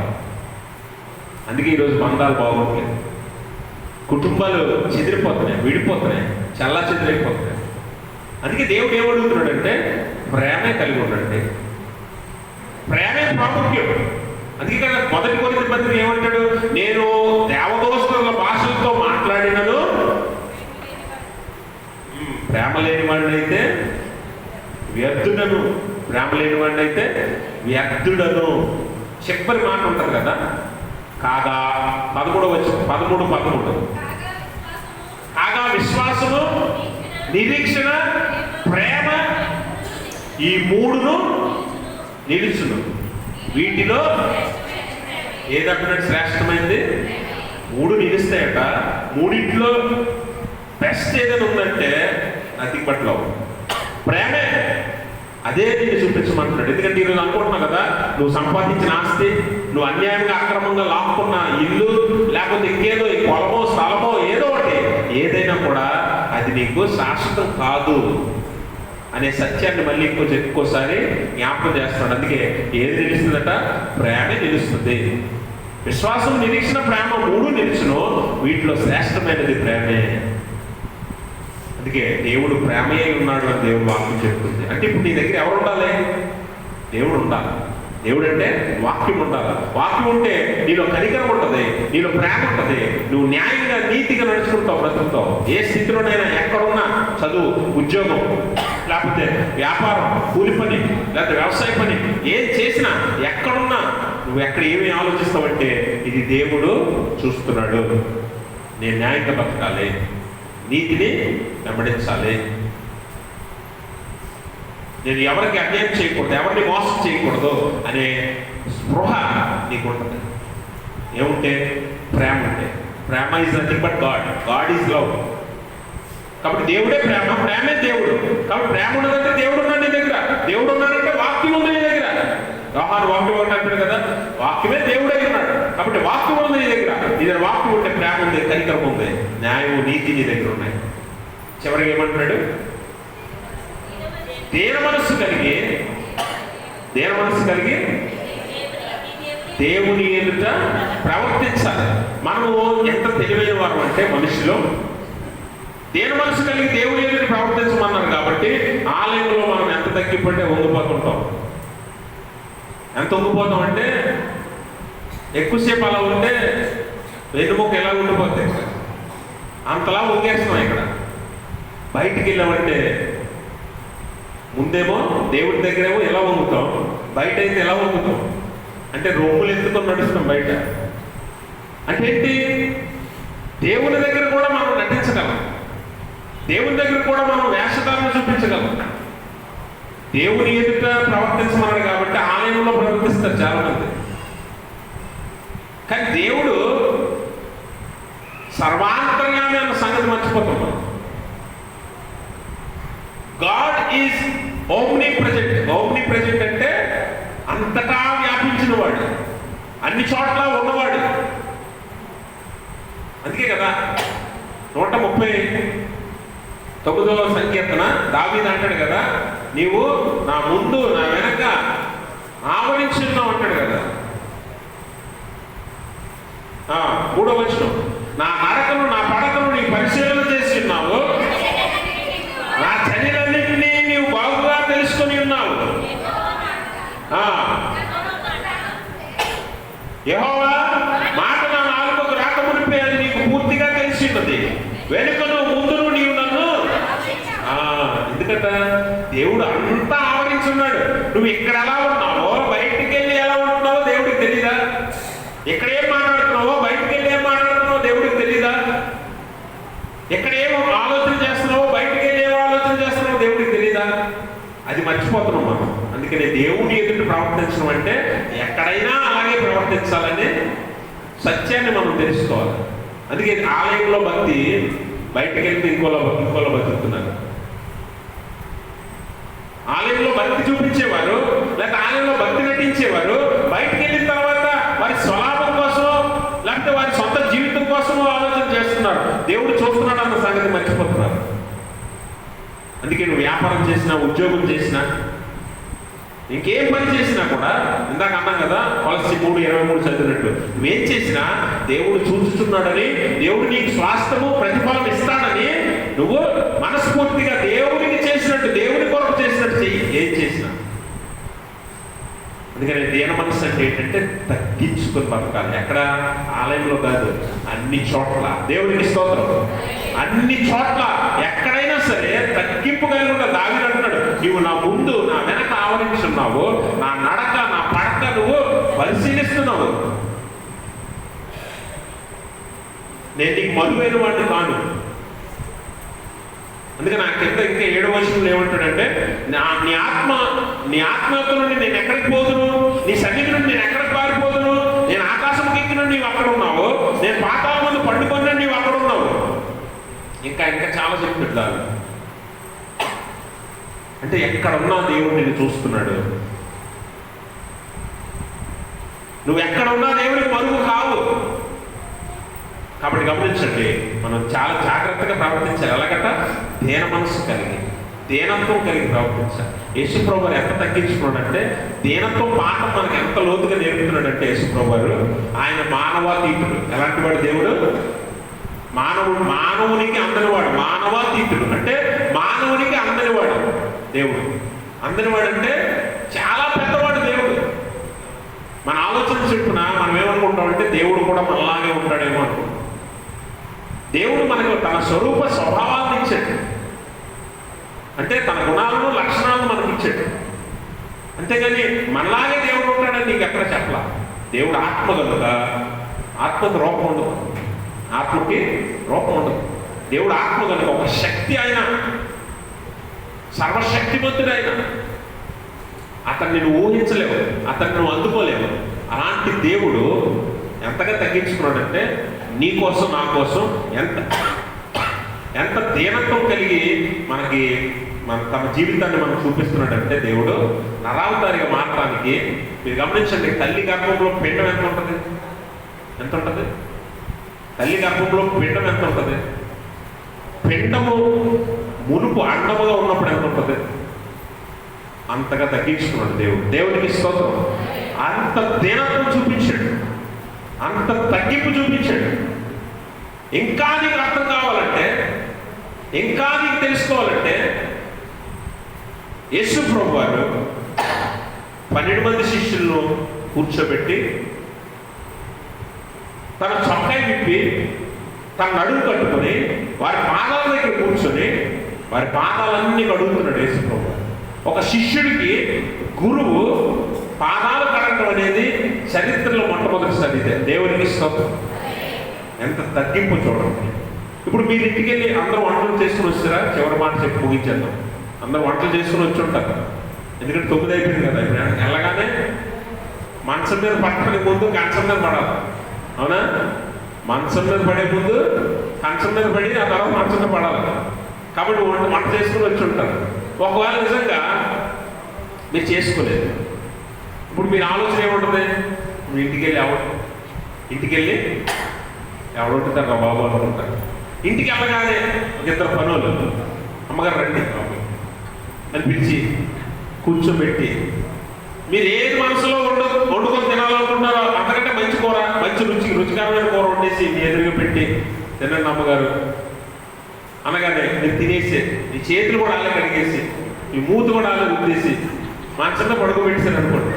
అందుకే ఈరోజు బంధాలు బాగోట్లేదు, కుటుంబాలు చెదిరిపోతున్నాయి, విడిపోతున్నాయి, చల్లా చెదిరైపోతున్నాయి. అందుకే దేవుడు ఏమడుగుతున్నాడంటే ప్రేమే కలిగి ఉండండి, ప్రేమే ప్రాముఖ్యం. అందుకే కదా మొదటి కొరింథీ పత్రిక ఏమంటాడు, నేను దేవదూతల భాషలతో మాట్లాడినను ప్రేమ లేని వాడినైతే వ్యర్థుడను, ప్రేమ లేని వాడినైతే వ్యర్థుడను. చెప్పని మాట ఉంటుంది కదా, కాగా 13 కాగా విశ్వాసము, నిరీక్షణ, ప్రేమ, ఈ మూడును నిలుచును. వీటిలో ఏదంటున్నాడు శ్రేష్టమైంది? మూడు నిలుస్తాయట. మూడింటిలో బెస్ట్ ఏదైనా ఉందంటే నథింగ్ బట్ లవ్, ప్రేమే. అదే నేను చూపించమంటున్నాడు. ఎందుకంటే ఈరోజు అనుకుంటున్నావు కదా, నువ్వు సంపాదించిన ఆస్తి, నువ్వు అన్యాయంగా అక్రమంగా లాక్కున్న ఇల్లు, లేకపోతే ఇంకేదో ఈ పొలమో స్థలమో ఏదో ఒకటి, ఏదైనా కూడా అది నీకు శాశ్వతం కాదు అనే సత్యాన్ని మళ్ళీ ఎక్కువసారి జ్ఞాపకం చేస్తున్నాడు. అందుకే ఏది నిలుస్తుందట? ప్రేమే నిలుస్తుంది. విశ్వాసం, నిరీక్షణ, ప్రేమ మూడు నిలుచును. వీటిలో శ్రేష్టమైనది ప్రేమే. అందుకే దేవుడు ప్రేమే ఉన్నాడు అని దేవుడు వాక్యం చెప్తుంది. అంటే ఇప్పుడు నీ దగ్గర ఎవరు ఉండాలి? దేవుడు ఉండాలి. దేవుడు అంటే వాక్యం ఉండాలి. వాక్యం ఉంటే నీలో కనికరం ఉంటుంది, నీలో ప్రేమ ఉంటుంది, నువ్వు న్యాయంగా నీతిగా నడుచుకుంటావు, బ్రతుకుతావు. ఏ స్థితిలోనైనా ఎక్కడున్నా, చదువు, ఉద్యోగం, లేకపోతే వ్యాపారం, కూలి పని, లేకపోతే వ్యవసాయ పని, ఏం చేసినా ఎక్కడున్నా నువ్వు ఎక్కడ ఏమి ఆలోచిస్తావంటే ఇది దేవుడు చూస్తున్నాడు, నేను న్యాయంగా బతకాలి, నీతిని వెంబడించాలి, నేను ఎవరికి అన్యాయం చేయకూడదు, ఎవరిని మోసం చేయకూడదు అనే స్పృహ నీకు ఉంటుంది. ఏముంటే? ప్రేమ ఉంటే. ప్రేమ is nothing but God. God is love. కాబట్టి దేవుడే ప్రేమ, ప్రేమే దేవుడు. కాబట్టి ప్రేమ ఉన్నదంటే దేవుడు ఉన్నాడు నీ దగ్గర. దేవుడు ఉన్నాడంటే వాక్యం ఉంది నీ దగ్గర. యోహాను వాక్యం ఒకటి అంటాడు కదా, వాక్యమే దేవుడే ఉన్నాడు. కాబట్టి వాక్యం ఉంది నీ దగ్గర. నీ దగ్గర వాక్యం ఉంటే ప్రేమ ఉంది, కనికరం ఉంది, న్యాయం, నీతి నీ దగ్గర ఉన్నాయి. చివరికి ఏమంటున్నాడు? దేన మనస్సు కలిగి దేవుని ఎదుట ప్రవర్తించాలి. మనము ఎంత తెలివైన వారు అంటే మనుషులు దేని మనసు కలిగి దేవుని ఎదుట ప్రవర్తించమన్నారు. కాబట్టి ఆలయంలో మనం ఎంత తగ్గిపడితే వంగిపోతుంటాం. ఎంత వంగిపోతాం అంటే ఎక్కువసేపు అలా ఉంటే వెన్నుముక ఎలా ఉండిపోతే అంతలా వంగేస్తున్నాం. ఇక్కడ బయటికి వెళ్ళామంటే ముందేమో దేవుడి దగ్గరేమో ఎలా వంగుతాం, బయట అయితే ఎలా వంగుతాం అంటే రొమ్ములు ఎత్తుకొని నడుస్తాం బయట. అంటే ఏంటి? దేవుని దగ్గర కూడా మనం నటించగలం, దేవుని దగ్గర కూడా మనం వేషధారణ చూపించగలం. దేవుని ఎదుట ప్రవర్తించమన్నాడు కాబట్టి ఆలయంలో ప్రవర్తిస్తారు చాలా మంది. కానీ దేవుడు సర్వాంతర్యామి అన్న సంగతి మర్చిపోతాం మనం. God is omni present. Omni present అంటే అంతటా వ్యాపించిన వాడు, అన్ని చోట్ల ఉన్నవాడు. అందుకే కదా 139వ సంకీర్తన దావీదు అంటాడు కదా, నీవు నా ముందు నా వెనక ఆవరించి ఉన్నావు అంటాడు కదా. 3వ వచనం, నా నడకను నా పడకను నీ పరిశీలన చేసి ఉన్నావు, నా చర్యలన్నింటినీ నీవు బాగుగా తెలుసుకొని ఉన్నావు. యెహోవా మాట నా నాలుకకు రాకమునిపే అది నీకు పూర్తిగా తెలిసి ఉన్నది, వెనుకను ముందును నీవు నన్ను. ఎందుకంట దేవుడు అంతా ఆవరించి ఉన్నాడు. నువ్వు ఇక్కడ ఎలా ఉన్నావో బయటికి వెళ్ళి ఎలా ఉంటున్నావో దేవుడికి తెలీదా? ఇక్కడ ఏం మాట్లాడుతున్నావో బయటికి వెళ్ళి ఏం మాట్లాడుతున్నావో దేవుడికి తెలీదా? ఎక్కడ ఏమో ఆలోచన చేస్తున్నావో బయటికి వెళ్ళి ఏమో ఆలోచన చేస్తున్నావో దేవుడికి తెలీదా? అది మర్చిపోతున్నాం మనం. అందుకని దేవుని ఎదుట ప్రవర్తించడం అంటే ఎక్కడైనా అలాగే ప్రవర్తించాలని సత్యాన్ని మనం తెలుసుకోవాలి. అందుకే ఆలయంలో భక్తి, బయటకు వెళ్తే ఇంకోలో బతుకుతున్నారు. ఆలయంలో భక్తి చూపించేవారు, లేకపోతే ఆలయంలో భక్తి నటించేవారు బయటకు వెళ్ళిన తర్వాత వారి స్వలాభం కోసం లేకపోతే వారి సొంత జీవితం కోసం ఆలోచన చేస్తున్నారు. దేవుడు చూస్తున్నాడు అన్న సంగతి మర్చిపోతున్నారు. అందుకే నువ్వు వ్యాపారం చేసినా, ఉద్యోగం చేసినా, ఇంకేం పని చేసినా కూడా ఇందాక అన్నాం కదా, Colossi 3:23 చదివినట్టు నువ్వేం చేసినా దేవుడు చూస్తున్నాడని, దేవుడు నీకు స్వాస్థ్యము ప్రతిఫలం ఇస్తాడని నువ్వు మనస్ఫూర్తిగా దేవుడికి చేసినట్టు, దేవుడి కొరకు చేసినట్టు చెయ్యి ఏం చేసినా. అందుకని దీన మనస్సు అంటే ఏంటంటే తగ్గించుకొని బతకాలి. ఎక్కడ? ఆలయంలో కాదు, అన్ని చోట్ల. దేవుడికి స్తోత్రం. అన్ని చోట్ల ఎక్కడైనా సరే తగ్గింపు కలిగి ఉండాలి. దావీదు అంటున్నాడు, నువ్వు నా ముందు నా వెనక ఆవరించున్నావు, నా నడక నా పడక నువ్వు పరిశీలిస్తున్నావు. నేను నీకు మరువైన వాడిని కాను. అందుకే నాకు కింద ఇంకా 7వ వచనంలో ఏమంటాడంటే, నీ ఆత్మతో నుండి నేను ఎక్కడికి పోదును, నీ సన్నిధి నుండి నేను ఎక్కడికి పారిపోదును, నేను ఆకాశంకి ఎక్కిన నీవు అక్కడ ఉన్నావు, నేను పాతాళం ముందు పండుకొన్న నీవు అక్కడ ఉన్నావు. ఇంకా చాలా చెప్తున్నాడు. అంటే ఎక్కడున్నా దేవుడు నిన్ను చూస్తున్నాడు. నువ్వు ఎక్కడున్నా దేవుడికి మరుగు కావు. కాబట్టి గమనించండి, మనం చాలా జాగ్రత్తగా ప్రవర్తించాలి. ఎలాగట? దీన మనస్సు కలిగి, దీనత్వం కలిగి ప్రవర్తించాలి. యేసుప్రభు వారు ఎంత తగ్గించుకున్నాడంటే, దీనత్వం పాఠం మనకు ఎంత లోతుగా నేర్పుతున్నాడంటే యేసుప్రభు వారు, ఆయన మానవాతీతుడు. ఎలాంటి వాడు దేవుడు? మానవునికి అందనివాడు. మానవాతీతుడు అంటే మానవునికి అందనివాడు దేవుడు. అందనివాడు అంటే చాలా పెద్దవాడు దేవుడు. మన ఆలోచన చెప్పున మనం ఏమనుకుంటామంటే దేవుడు కూడా మనలాగే ఉంటాడేమో అనుకుంటాం. దేవుడు మనకు తన స్వరూప స్వభావాన్ని ఇచ్చాడు, అంటే తన గుణాలను లక్షణాలను మనకి ఇచ్చాడు. అంతేగాని మనలాగే దేవుడు ఉంటాడని నీకు ఎక్కడ చెప్పలా. దేవుడు ఆత్మ కనుక ఆత్మకు రూపం ఉండదు, ఆత్మకి రూపం ఉండదు. దేవుడు ఆత్మ కనుక ఒక శక్తి, ఆయన సర్వశక్తిమంతుడు. ఆయన అతన్ని నువ్వు ఊహించలేవు, అతన్ని నువ్వు అందుకోలేవు. అలాంటి దేవుడు ఎంతగా తగ్గించుకున్నాడంటే నీ కోసం నా కోసం ఎంత దీనత్వం కలిగి మనకి తన జీవితాన్ని మనం చూపిస్తున్నాడంటే దేవుడు నరావతారిగా మారడానికి. మీరు గమనించండి, తల్లి గర్భంలో పిండం ఎంత ఉంటుంది? ఎంత ఉంటుంది? తల్లి గర్భంలో పిండం ఎంత ఉంటుంది? పిండము మునుపు అండముగా ఉన్నప్పుడు ఎంత ఉంటుంది? అంతగా తగ్గించుకున్నాడు దేవుడు. దేవునికి స్తోత్రం. అంత దీనత్వం చూపించాడు, అంత తగ్గింపు చూపించాడు. ఇంకా నీకు అర్థం కావాలంటే, ఇంకా నీకు తెలుసుకోవాలంటే, యేసు ప్రభు వారు 12 మంది శిష్యులను కూర్చోబెట్టి తన చొక్కాయి విప్పి తన నడుము కట్టుకొని వారి పాదాల దగ్గర కూర్చొని వారి పాదాలన్నీ కడుగుతున్నాడు యేసు ప్రభు. ఒక శిష్యుడికి గురువు పాదాలు కడగడం అనేది చరిత్రలో మొట్టమొదటిసారి. ఇదే దేవునికి స్తోత్రం. ఎంత తగ్గింపు చూడండి. ఇప్పుడు మీరు ఇంటికి వెళ్ళి అందరూ వంటలు చేసుకుని వస్తారా? చివరి మాట చెప్పి ముగించేద్దాం. అందరూ వంటలు చేసుకుని వచ్చి ఉంటారు, ఎందుకంటే 9 అయిపోయింది కదా. ఇప్పుడు వెళ్ళగానే మంచం మీద పట్టడానికి ముందు కంచం మీద పడాలి, అవునా? మంచం మీద పడే ముందు కంచం మీద పడి ఆ తర్వాత మంచం మీద పడాలి. కాబట్టి వంట చేసుకుని వచ్చి ఉంటారు. ఒకవేళ నిజంగా మీరు చేసుకోలేదు, ఇప్పుడు మీరు ఆలోచన ఏముంటుంది? మీరు ఇంటికి వెళ్ళి ఎవడుంటారు రా బాబు అనుకుంటారు. ఇంటికి వెళ్ళగానే ఒక 2 పనులు, అమ్మగారు రండి అని పిలిచి కూర్చోబెట్టి మీరు ఏది మనసులో వండుకొని తినాలనుకుంటారో అంతకంటే మంచి కూర, మంచి రుచికరమైన కూర వండేసి మీ ఎదురుగా పెట్టి తినండి అమ్మగారు అనగానే మీరు తినేసి మీ చేతులు కూడా అలా కడిగేసి మీ మూతి కూడా అలా రుద్దేసి మంచంలో పడుకోబెట్టేసారు అనుకోండి.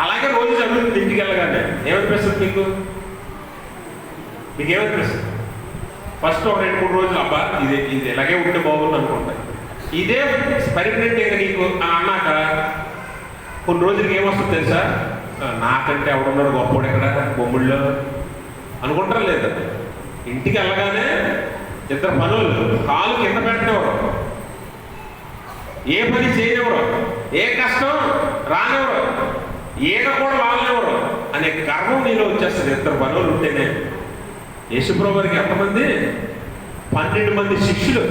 అలాగే రోజు జరుగుతుంది. ఇంటికి వెళ్ళగానే ఏమనిపిస్తుంది మీకు ఏమనిపిస్తుంది? ఫస్ట్ ఒక 2-3 రోజులు అబ్బా ఇది ఇలాగే ఉంటే బాగుంది అనుకుంటా. ఇదే పర్మనెంట్ ఇంకా నీకు అన్నాక కొన్ని రోజులకి ఏమొస్తుంది తెలుసా? నాకంటే ఎవడున్నాడు గొప్పవాడు ఎక్కడ బొమ్ముళ్ళో అనుకుంటారా లేదా? ఇంటికి వెళ్ళగానే 2 పనులు, కాలు కింద పెట్టినవరు, ఏ పని చేయనివ్వరు, ఏ కష్టం రానివ్వరు, ఈడ కూడా వాళ్ళనివ్వరు అనే గర్వం నీలో వచ్చేస్తుంది. 2 పనులు ఉంటేనే. యేసుప్రభు వారికి ఎంతమంది? 12 మంది శిష్యులు.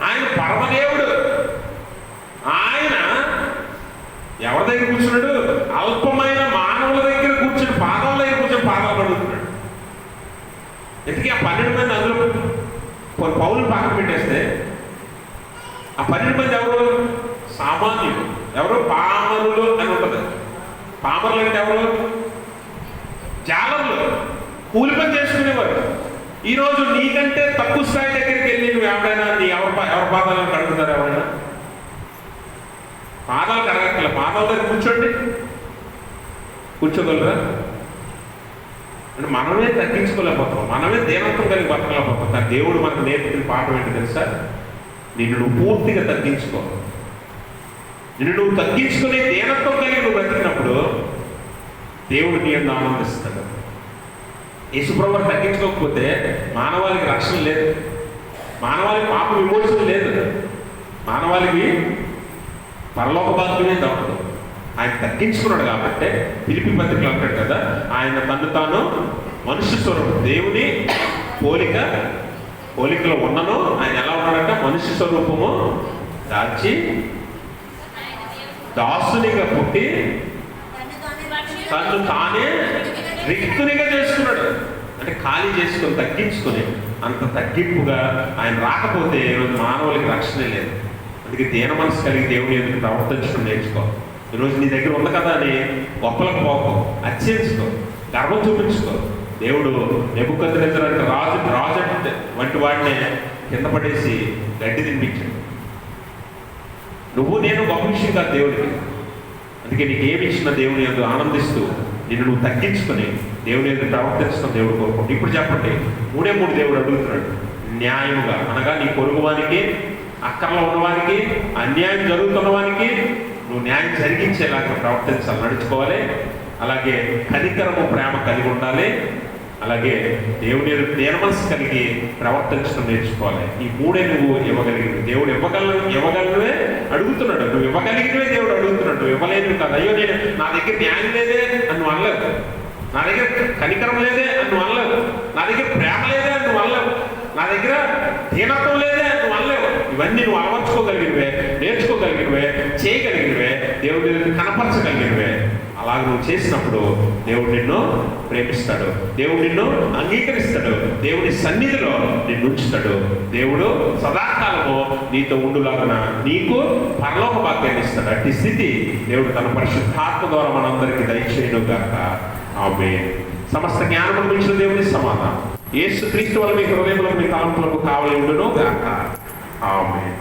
ఆయన పరమదేవుడు. ఆయన ఎవరి దగ్గర కూర్చున్నాడు? అల్పమైన మానవుల దగ్గర కూర్చుని పాదాల దగ్గర కూర్చొని పాదాలు కడుగుతున్నాడు. ఎందుకు ఆ 12 మంది అందులో పౌలు పక్కన పెట్టేస్తే ఆ 12 మంది ఎవరు? సామాన్యులు. ఎవరు? పామరులు అని ఉంటుంది. పామరులు అంటే ఎవరు? జాలర్లు, కూలి పని చేసుకునేవారు. ఈరోజు నీకంటే తక్కువ స్థాయి దగ్గరికి వెళ్ళి నువ్వు ఎవరైనా ఎవరి పాదాలను కడుగుతారు? ఎవరైనా పాదాలు కడగక్కల, పాదాల దగ్గర కూర్చోగలరా? అంటే మనమే తగ్గించుకోలేకపోతాం, మనమే దీనత్వం కలిగి బతకలేకపోతాం. కానీ దేవుడు మనకు నేర్పిన పాఠం ఏంటి తెలుసా? నిన్ను నువ్వు పూర్తిగా తగ్గించుకో. నిన్ను నువ్వు తగ్గించుకుని దీనత్వం కలిగి నువ్వు బ్రతికినప్పుడు దేవుడు నీ యందు ఆనందిస్తాడు. యేసుప్రభువు తగ్గించుకోకపోతే మానవాళికి రక్షణ లేదు, మానవాళికి పాప విమోచన లేదు, మానవాళికి పరలోక భాగ్యమే తప్పదు. ఆయన తగ్గించుకున్నాడు కాబట్టి ఫిలిప్పీ పత్రికలో అంటాడు కదా, ఆయన తను తాను మనుష్య స్వరూపం, దేవుని పోలికలో ఉన్నను ఆయన ఎలా ఉన్నాడంటే మనుష్య స్వరూపము దాల్చి దాసునిగా పుట్టి తను తానే రిక్తునిగా చేసుకున్నాడు. అంటే ఖాళీ చేసుకొని తగ్గించుకొని, అంత తగ్గింపుగా ఆయన రాకపోతే ఈరోజు మానవులకి రక్షణే లేదు. అందుకే దీన మనసు కలిగి దేవుని ఎదురు ప్రవర్తించడం నేర్చుకో. ఈరోజు నీ దగ్గర ఉంది కదా అని గొప్పలకు పోకు, అత్యంచుకో, గర్వం చూపించుకో. దేవుడు నెబుకద్నెజరు అంటే రాజు వంటి వాడిని కింద పడేసి గడ్డి తినిపించాడు. నువ్వు నేను గొప్ప విషయం కాదు దేవుడికి. అందుకే నీకు ఏమి ఇచ్చినా దేవుని యందు ఆనందిస్తూ నిన్ను నువ్వు తగ్గించుకొని దేవుని యందు ప్రవర్తించడం దేవుడు కోరుకుంటు. ఇప్పుడు చెప్పండి, 3 దేవుడు అడుగుతున్నాడు. న్యాయముగా అనగా నీ పొరుగువానికి, అక్కర్లో ఉన్నవానికి, అన్యాయం జరుగుతున్నవానికి నువ్వు న్యాయం జరిగించేలాగా ప్రవర్తించాలి, నడుచుకోవాలి. అలాగే కనికరము, ప్రేమ కలిగి ఉండాలి. అలాగే దేవుని నిర్మల్స్ కలిగి ప్రవర్తించడం నేర్చుకోవాలి. ఈ 3 నువ్వు ఇవ్వగలిగినవి. దేవుడు ఇవ్వగలవే అడుగుతున్నాడు. నువ్వు ఇవ్వగలిగినవే దేవుడు అడుగుతున్నాడు. నువ్వు ఇవ్వలేదు కాదు. అయ్యో నా దగ్గర న్యాయం లేదే అని నువ్వు అనలేదు. నా దగ్గర కనికరం లేదే అని నువ్వు అనలేదు. నా దగ్గర ప్రేమ లేదే అని నువ్వు అనలేవు. నా దగ్గర దీనత్వం లేదే అని నువ్వు అనలేవు. ఇవన్నీ నువ్వు అలవర్చుకోగలిగినవే, నేర్చుకోగలిగినవే, చేయగలిగినవే, దేవుడి కనపరచగలిగినవే. అలాగ నువ్వు చేసినప్పుడు దేవుడు నిన్ను ప్రేమిస్తాడు, దేవుడు నిన్ను అంగీకరిస్తాడు, దేవుని సన్నిధిలో నిన్ను ఉంచుతాడు. దేవుడు సదాకాలము నీతో ఉండులాగున నీకు పరలోక భాగ్యాన్ని ఇస్తాడు. అట్టి స్థితి దేవుడు తన పరిశుద్ధాత్మ ద్వారా మనందరికీ దయచేయును గాక. ఆమేన్. సమస్త జ్ఞానమును మించిన దేవుని సమాధానం యేసుక్రీస్తు వల్ల మీ హృదయములకు, మీ తలంపులకు కావలి ఉండును గాక. ఆమేన్.